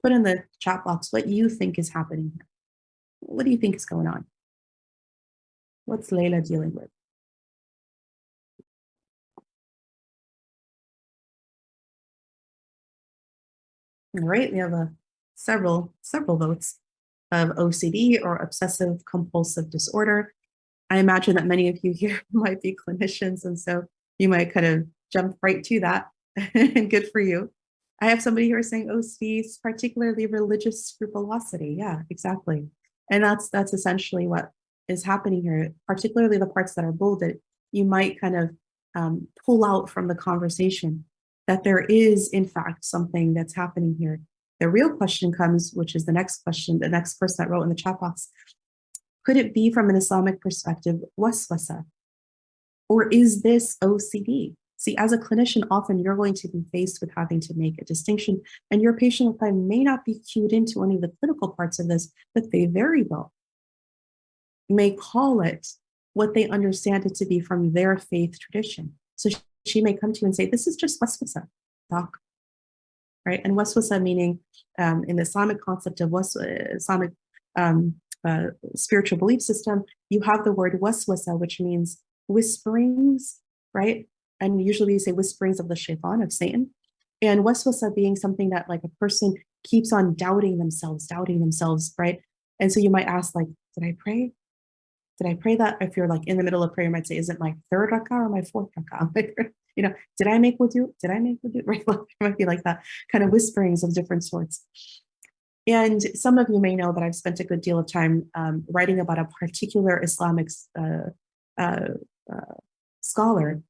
Speaker 2: put in the chat box what you think is happening here. What do you think is going on? What's Layla dealing with? All right, we have several votes of OCD or obsessive compulsive disorder. I imagine that many of you here might be clinicians, and so you might kind of jump right to that, and good for you. I have somebody here saying OCD is particularly religious scrupulosity. Yeah, exactly. And that's essentially what is happening here, particularly the parts that are bolded. You might kind of pull out from the conversation that there is, in fact, something that's happening here. The real question comes, which is the next question, the next person that wrote in the chat box. Could it be from an Islamic perspective, waswasa? Or is this OCD? See, as a clinician, often you're going to be faced with having to make a distinction, and your patient with time may not be cued into any of the clinical parts of this, but they very well may call it what they understand it to be from their faith tradition. So she may come to you and say, this is just waswasa, doc, right? And waswasa meaning, in the Islamic concept of Islamic spiritual belief system, you have the word waswasa, which means whisperings, right? And usually you say whisperings of the shaitan, of Satan. And waswasa being something that like a person keeps on doubting themselves, right? And so you might ask, like, did I pray? Did I pray that? If you're like in the middle of prayer, you might say, is it my third rak'ah or my fourth rak'ah? Did I make wudu? Did I make wudu? Right? It might be like that, kind of whisperings of different sorts. And some of you may know that I've spent a good deal of time writing about a particular Islamic scholar,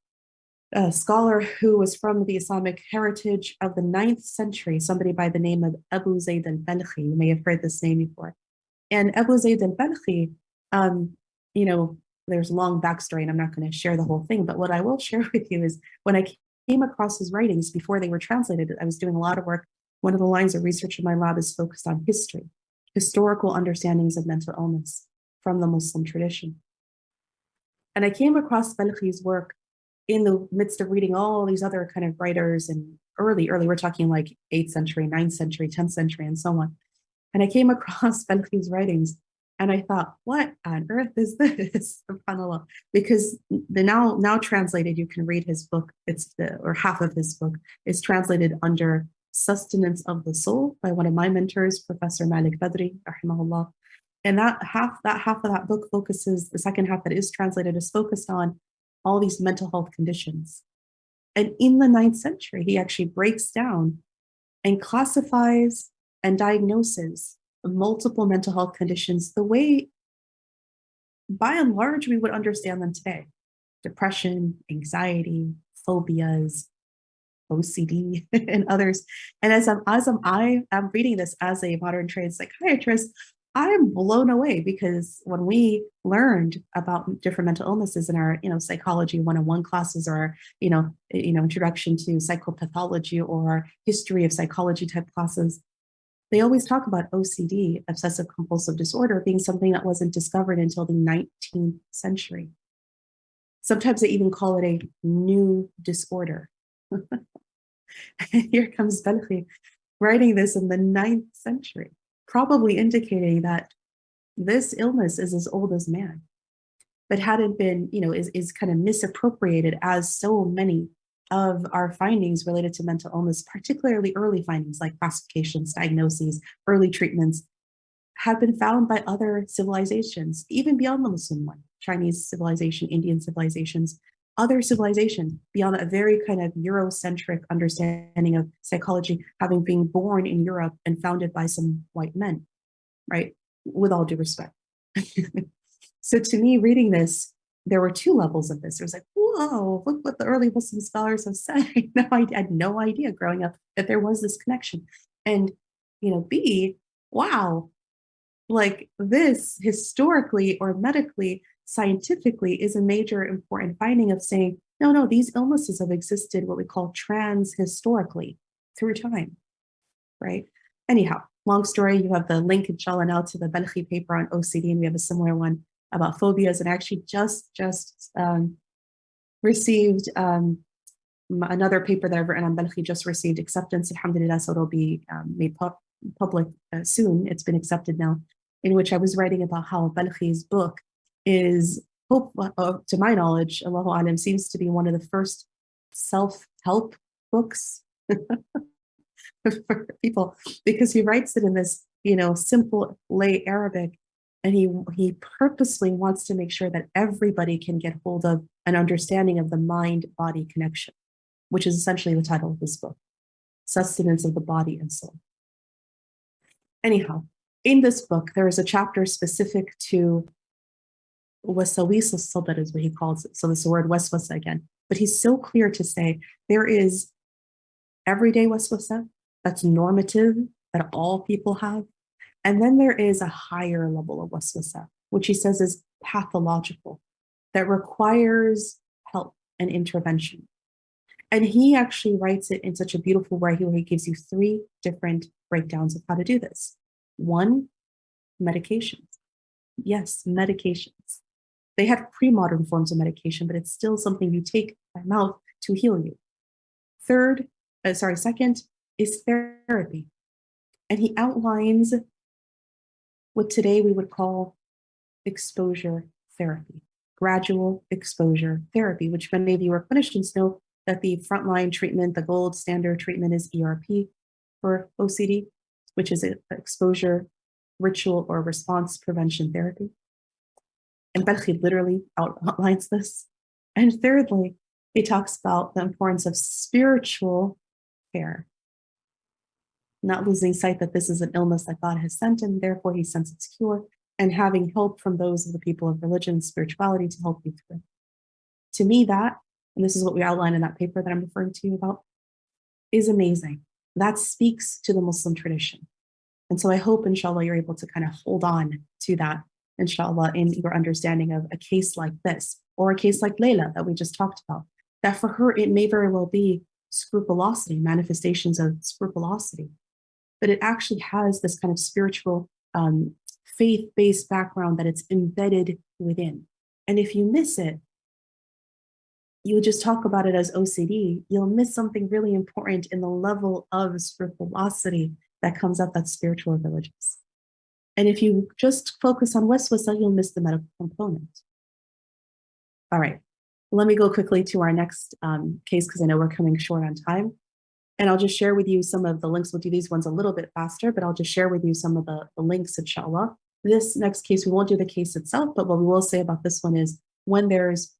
Speaker 2: a scholar who was from the Islamic heritage of the 9th century, somebody by the name of Abu Zayd al-Balkhi. You may have heard this name before. And Abu Zayd al-Balkhi, there's a long backstory and I'm not going to share the whole thing, but what I will share with you is when I came across his writings before they were translated, I was doing a lot of work. One of the lines of research in my lab is focused on history, historical understandings of mental illness from the Muslim tradition. And I came across Balkhi's work in the midst of reading all these other kind of writers and early, we're talking like 8th century, 9th century, 10th century, and so on. And I came across Balkhi's writings and I thought, what on earth is this? SubhanAllah. Because the now translated, you can read his book, or half of his book is translated under Sustenance of the Soul by one of my mentors, Professor Malik Badri, rahimahullah. And that half of that book focuses, the second half that is translated is focused on all these mental health conditions. And in the 9th century, he actually breaks down and classifies and diagnoses multiple mental health conditions the way, by and large, we would understand them today. Depression, anxiety, phobias, OCD, and others. And as I'm reading this as a modern trained psychiatrist, I'm blown away because when we learned about different mental illnesses in our, psychology 101 classes or, introduction to psychopathology or history of psychology type classes, they always talk about OCD, obsessive compulsive disorder, being something that wasn't discovered until the 19th century. Sometimes they even call it a new disorder. Here comes Balkhi writing this in the 9th century, probably indicating that this illness is as old as man, but hadn't been, is kind of misappropriated as so many of our findings related to mental illness, particularly early findings like classifications, diagnoses, early treatments, have been found by other civilizations, even beyond the Muslim one, Chinese civilization, Indian civilizations, other civilizations beyond a very kind of Eurocentric understanding of psychology, having been born in Europe and founded by some white men, right? With all due respect. So to me, reading this, there were two levels of this. It was like, whoa, look what the early Muslim scholars have said. I had no idea growing up that there was this connection. And, B, wow, like this historically or medically, scientifically is a major important finding of saying, no, these illnesses have existed what we call trans-historically through time, right? Anyhow, long story, you have the link, inshallah, now to the Balkhi paper on OCD, and we have a similar one about phobias, and actually just received another paper that I've written on Balkhi, just received acceptance, alhamdulillah, so it'll be made public soon. It's been accepted now, in which I was writing about how Balkhi's book is, to my knowledge, Allahu Alam, seems to be one of the first self-help books for people, because he writes it in this, simple lay Arabic, and he purposely wants to make sure that everybody can get hold of an understanding of the mind-body connection, which is essentially the title of this book, Sustenance of the Body and Soul. Anyhow, in this book, there is a chapter specific to wasawis al-sadr is what he calls it. So this word waswasa again, but he's so clear to say there is everyday waswasa that's normative, that all people have. And then there is a higher level of waswasa, which he says is pathological, that requires help and intervention. And he actually writes it in such a beautiful way where he gives you 3 different breakdowns of how to do this. 1, medications. Yes, medications. They have pre-modern forms of medication, but it's still something you take by mouth to heal you. Second is therapy. And he outlines what today we would call exposure therapy, gradual exposure therapy, which many of you are clinicians know that the frontline treatment, the gold standard treatment is ERP for OCD, which is exposure, ritual, or response prevention therapy. And Balkhi literally outlines this. And thirdly, he talks about the importance of spiritual care, not losing sight that this is an illness that God has sent, and therefore he sends its cure, and having help from those of the people of religion and spirituality to help you through. To me, that, and this is what we outline in that paper that I'm referring to you about, is amazing. That speaks to the Muslim tradition. And so I hope, inshallah, you're able to kind of hold on to that, inshallah, in your understanding of a case like this, or a case like Layla that we just talked about, that for her, it may very well be scrupulosity, manifestations of scrupulosity, but it actually has this kind of spiritual, faith-based background that it's embedded within. And if you miss it, you just talk about it as OCD, you'll miss something really important in the level of scrupulosity that comes up that's spiritual or religious. And if you just focus on waswasa, you'll miss the medical component. All right, let me go quickly to our next case because I know we're coming short on time. And I'll just share with you some of the links. We'll do these ones a little bit faster, but I'll just share with you some of the links, inshallah. This next case, we won't do the case itself, but what we will say about this one is when there's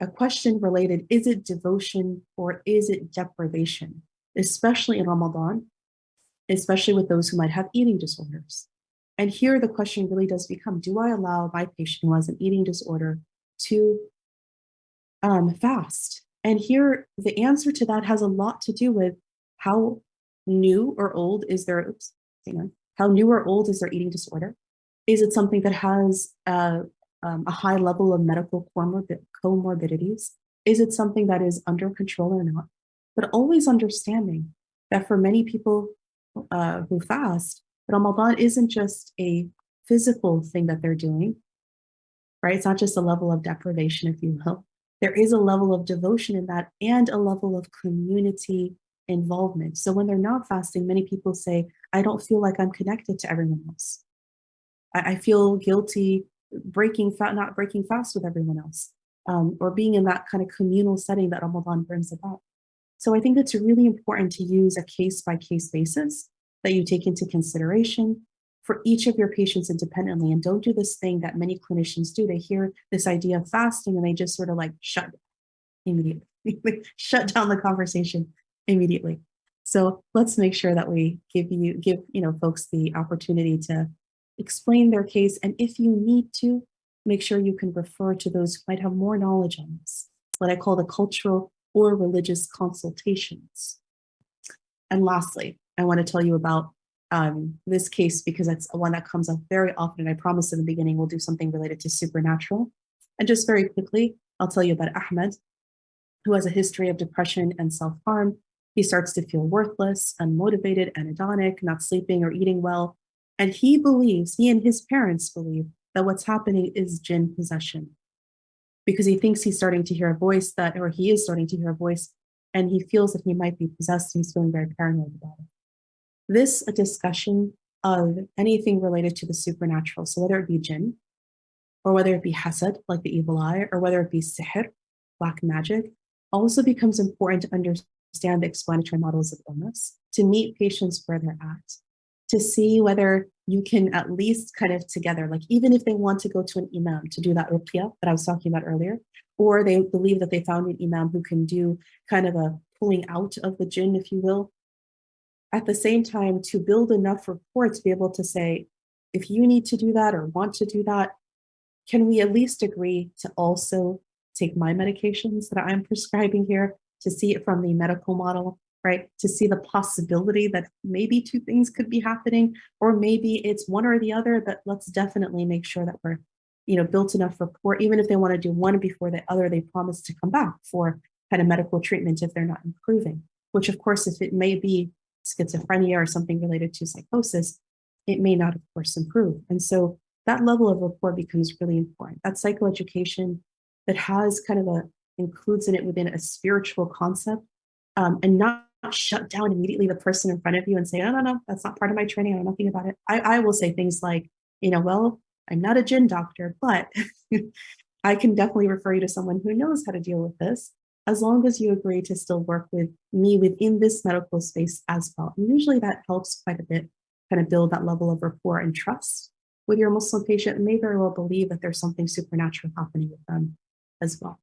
Speaker 2: a question related, is it devotion or is it deprivation? Especially in Ramadan, especially with those who might have eating disorders. And here the question really does become, do I allow my patient who has an eating disorder to fast? And here the answer to that has a lot to do with how new or old is their, how new or old is their eating disorder? Is it something that has a high level of medical comorbidities? Is it something that is under control or not? But always understanding that for many people who fast, Ramadan isn't just a physical thing that they're doing, right? It's not just a level of deprivation, if you will. There is a level of devotion in that and a level of community involvement. So when they're not fasting, many people say, I don't feel like I'm connected to everyone else. I feel guilty not breaking fast with everyone else, or being in that kind of communal setting that Ramadan brings about. So I think it's really important to use a case-by-case basis that you take into consideration for each of your patients independently, and don't do this thing that many clinicians do. They hear this idea of fasting and they just sort of like shut immediately, shut down the conversation immediately. So let's make sure that we give folks the opportunity to explain their case, and if you need to, make sure you can refer to those who might have more knowledge on this, what I call the cultural or religious consultations. And lastly, I want to tell you about this case because it's one that comes up very often. And I promised in the beginning we'll do something related to supernatural. And just very quickly, I'll tell you about Ahmed, who has a history of depression and self-harm. He starts to feel worthless, unmotivated, anhedonic, not sleeping or eating well. And he and his parents believe that what's happening is jinn possession, because he thinks he's starting to hear a voice he is starting to hear a voice, and he feels that he might be possessed. He's feeling very paranoid about it. This discussion of anything related to the supernatural, so whether it be jinn, or whether it be hasad, like the evil eye, or whether it be sihr, black magic, also becomes important to understand the explanatory models of illness, to meet patients where they're at, to see whether you can at least kind of together, like even if they want to go to an imam to do that ruqya that I was talking about earlier, or they believe that they found an imam who can do kind of a pulling out of the jinn, if you will, at the same time to build enough rapport to be able to say, if you need to do that or want to do that, can we at least agree to also take my medications that I'm prescribing here, to see it from the medical model, right? To see the possibility that maybe two things could be happening, or maybe it's one or the other, but let's definitely make sure that we're, built enough rapport. Even if they want to do one before the other, they promise to come back for kind of medical treatment if they're not improving, which of course, if it may be schizophrenia or something related to psychosis, it may not, of course, improve. And so that level of rapport becomes really important. That psychoeducation that has kind of includes in it within a spiritual concept, and not shut down immediately the person in front of you and say, no, no, no, that's not part of my training. I know nothing about it. I will say things like, well, I'm not a jinn doctor, but I can definitely refer you to someone who knows how to deal with this, as long as you agree to still work with me within this medical space as well. And usually that helps quite a bit, kind of build that level of rapport and trust with your Muslim patient, and may very well believe that there's something supernatural happening with them as well.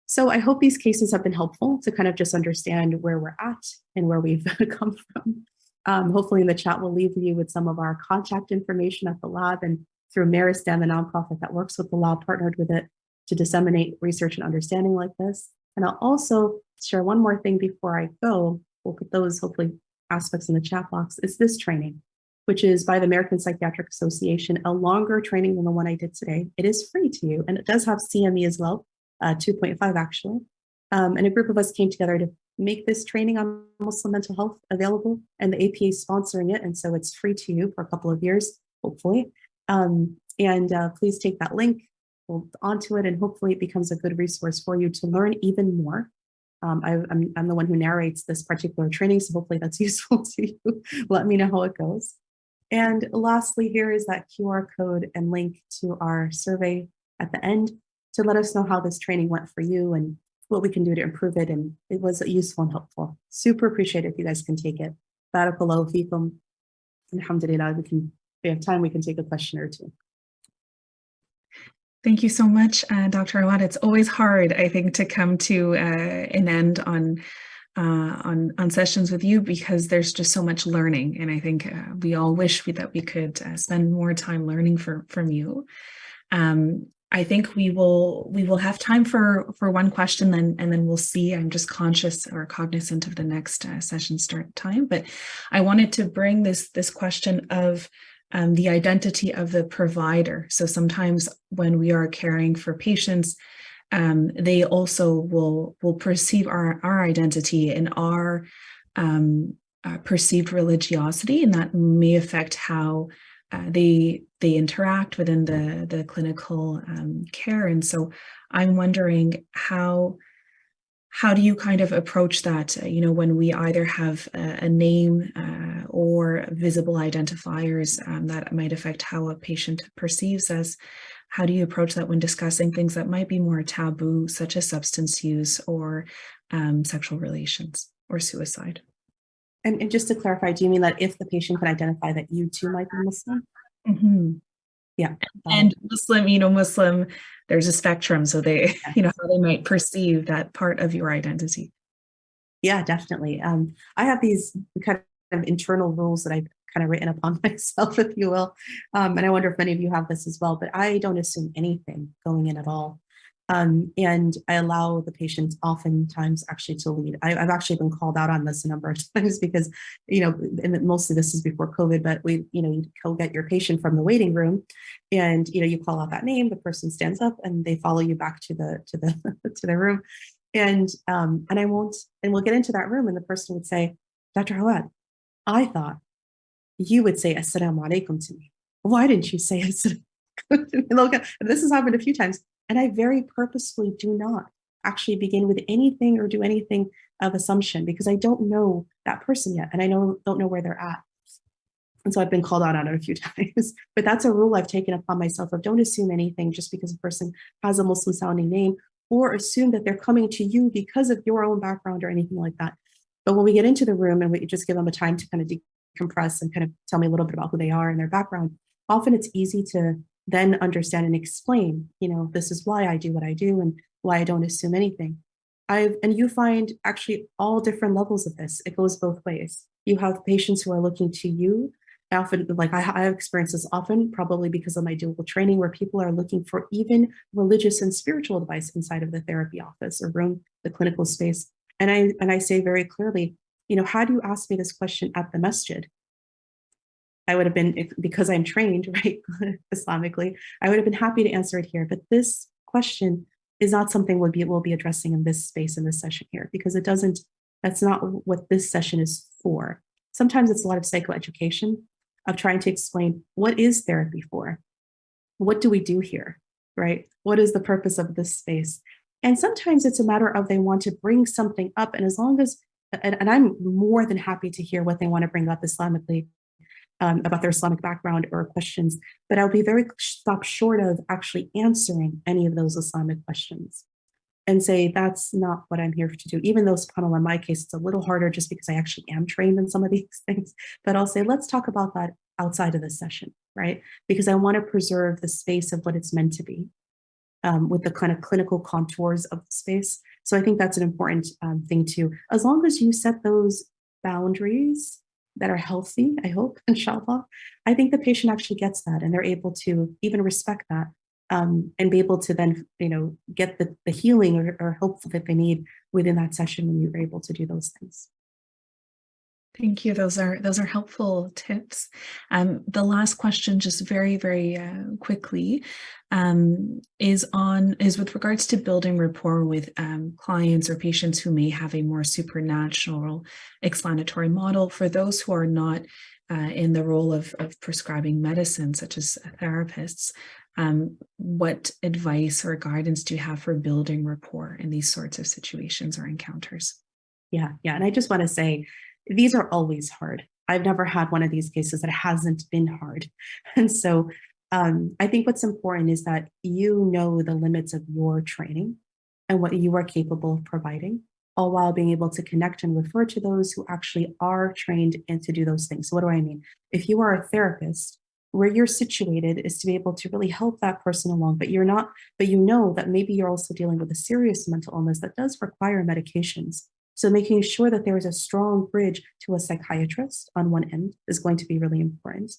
Speaker 2: So I hope these cases have been helpful to kind of just understand where we're at and where we've come from. Hopefully in the chat, we'll leave you with some of our contact information at the lab, and through Maristan, the nonprofit that works with the lab, partnered with it to disseminate research and understanding like this. And I'll also share one more thing before I go. We'll put those hopefully aspects in the chat box. It's this training, which is by the American Psychiatric Association, a longer training than the one I did today. It is free to you, and it does have CME as well, 2.5 actually. And a group of us came together to make this training on Muslim mental health available, and the APA is sponsoring it. And so it's free to you for a couple of years, hopefully. Please take that link, hold onto it, and hopefully it becomes a good resource for you to learn even more. I'm the one who narrates this particular training, so hopefully that's useful to you. Let me know how it goes. And lastly, here is that QR code and link to our survey at the end to let us know how this training went for you and what we can do to improve it. And it was useful and helpful. Super appreciate it if you guys can take it. Barakallahu feekum. Alhamdulillah, if we have time, we can take a question or two.
Speaker 1: Thank you so much, Dr. Awaad. It's always hard, I think, to come to an end on sessions with you, because there's just so much learning, and I think we all wish that we could spend more time learning from you. I think we will have time for one question, and then we'll see. I'm just conscious or cognizant of the next session start time, but I wanted to bring this question of the identity of the provider. So sometimes when we are caring for patients, they also will perceive our identity and our perceived religiosity, and that may affect how they interact within the clinical care. And so I'm wondering, how do you kind of approach that, when we either have a name or visible identifiers that might affect how a patient perceives us? How do you approach that when discussing things that might be more taboo, such as substance use or sexual relations or suicide?
Speaker 2: And just to clarify, do you mean that if the patient can identify that you too might be Muslim?
Speaker 1: Mm-hmm.
Speaker 2: Yeah.
Speaker 1: And Muslim, there's a spectrum, so they, how they might perceive that part of your identity.
Speaker 2: Yeah, definitely. I have these kind of internal rules that I've kind of written upon myself, if you will. And I wonder if many of you have this as well, but I don't assume anything going in at all. And I allow the patients oftentimes actually to lead. I've actually been called out on this a number of times because, and mostly this is before COVID, but you go get your patient from the waiting room, and you call out that name, the person stands up and they follow you back to the to their room, and we'll get into that room, and the person would say, Dr. Awaad, I thought you would say Assalamu alaikum to me. Why didn't you say Assalamu alaikum? And this has happened a few times. And I very purposefully do not actually begin with anything or do anything of assumption, because I don't know that person yet, and I don't know where they're at. And so I've been called out on it a few times. But that's a rule I've taken upon myself of don't assume anything just because a person has a Muslim sounding name, or assume that they're coming to you because of your own background or anything like that. But when we get into the room and we just give them a time to kind of decompress and kind of tell me a little bit about who they are and their background, often it's easy to then understand and explain, this is why I do what I do and why I don't assume anything. And you find actually all different levels of this. It goes both ways. You have patients who are looking to you. Often, like I have experienced this often, probably because of my dual training, where people are looking for even religious and spiritual advice inside of the therapy office or room, the clinical space. And I say very clearly, how do you ask me this question at the masjid? I would have been, because I'm trained, right, Islamically, I would have been happy to answer it here. But this question is not something we'll be addressing in this space, in this session here, because that's not what this session is for. Sometimes it's a lot of psychoeducation of trying to explain, what is therapy for? What do we do here, right? What is the purpose of this space? And sometimes it's a matter of they want to bring something up, and as long as, and I'm more than happy to hear what they want to bring up Islamically, about their Islamic background or questions, but I'll be very stop short of actually answering any of those Islamic questions and say, that's not what I'm here to do. Even though, subhanAllah, in my case, it's a little harder just because I actually am trained in some of these things, but I'll say, let's talk about that outside of this session, right? Because I want to preserve the space of what it's meant to be, with the kind of clinical contours of the space. So I think that's an important thing too. As long as you set those boundaries that are healthy, I hope, inshallah, I think the patient actually gets that, and they're able to even respect that, and be able to then, get the healing or help that they need within that session when you're able to do those things.
Speaker 1: Thank you. Those are helpful tips. The last question, just very, very quickly, is with regards to building rapport with clients or patients who may have a more supernatural explanatory model. For those who are not in the role of prescribing medicine, such as therapists, what advice or guidance do you have for building rapport in these sorts of situations or encounters?
Speaker 2: Yeah. And I just want to say, these are always hard. I've never had one of these cases that hasn't been hard. And so I think what's important is that you know the limits of your training and what you are capable of providing, all while being able to connect and refer to those who actually are trained and to do those things. So what do I mean? If you are a therapist, where you're situated is to be able to really help that person along, but you know that maybe you're also dealing with a serious mental illness that does require medications. So making sure that there is a strong bridge to a psychiatrist on one end is going to be really important.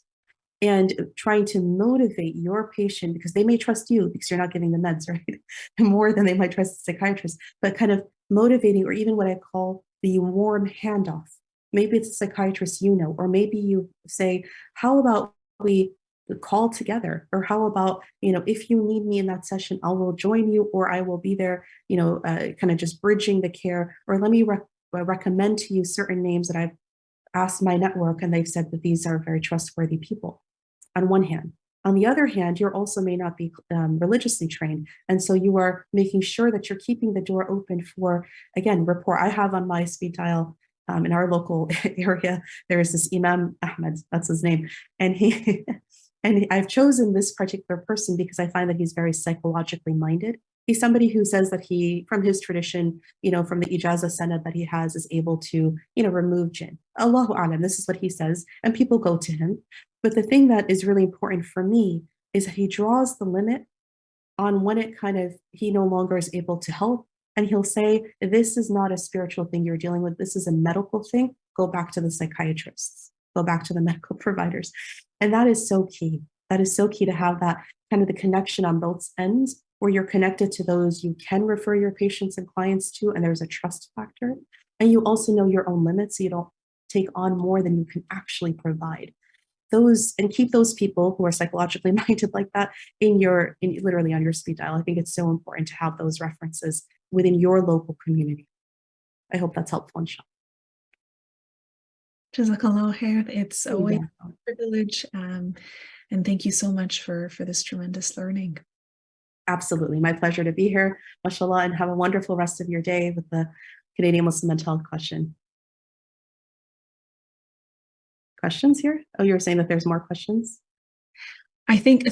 Speaker 2: And trying to motivate your patient, because they may trust you because you're not giving the meds, right? More than they might trust the psychiatrist, but kind of motivating, or even what I call the warm handoff. Maybe it's a psychiatrist or maybe you say, how about we call together, or how about, if you need me in that session, I will join you, or I will be there, kind of just bridging the care, or let me recommend to you certain names that I've asked my network and they've said that these are very trustworthy people, on one hand. On the other hand, you also may not be religiously trained. And so you are making sure that you're keeping the door open for, again, rapport. I have on my speed dial, in our local area, there is this Imam Ahmed, that's his name. And and I've chosen this particular person because I find that he's very psychologically minded. He's somebody who says that he, from his tradition, from the Ijaza Sanad that he has, is able to, remove jinn. Allahu Alam, this is what he says, and people go to him. But the thing that is really important for me is that he draws the limit on when he no longer is able to help. And he'll say, this is not a spiritual thing you're dealing with. This is a medical thing. Go back to the psychiatrists. Go back to the medical providers. And that is so key. That is so key, to have that kind of the connection on both ends, where you're connected to those you can refer your patients and clients to, and there's a trust factor. And you also know your own limits, so you don't take on more than you can actually provide. And keep those people who are psychologically minded like that literally on your speed dial. I think it's so important to have those references within your local community. I hope that's helpful, inshallah.
Speaker 1: Jazakallah khair. It's always a privilege. And thank you so much for this tremendous learning.
Speaker 2: Absolutely. My pleasure to be here. MashaAllah, and have a wonderful rest of your day with the Canadian Muslim mental health question. Questions here? Oh, you were saying that there's more questions?
Speaker 1: I think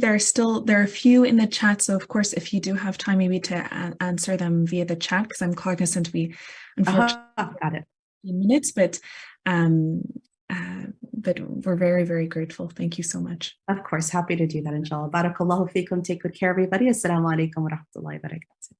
Speaker 1: there are a few in the chat. So of course, if you do have time, maybe to answer them via the chat, because I'm cognizant we unfortunately
Speaker 2: got it.
Speaker 1: Minutes, but we're very, very grateful. Thank you so much.
Speaker 2: Of course, happy to do that, inshallah. Barakallahu feekum. Take good care, everybody. Assalamu alaikum wa rahmatullahi wa barakatuh.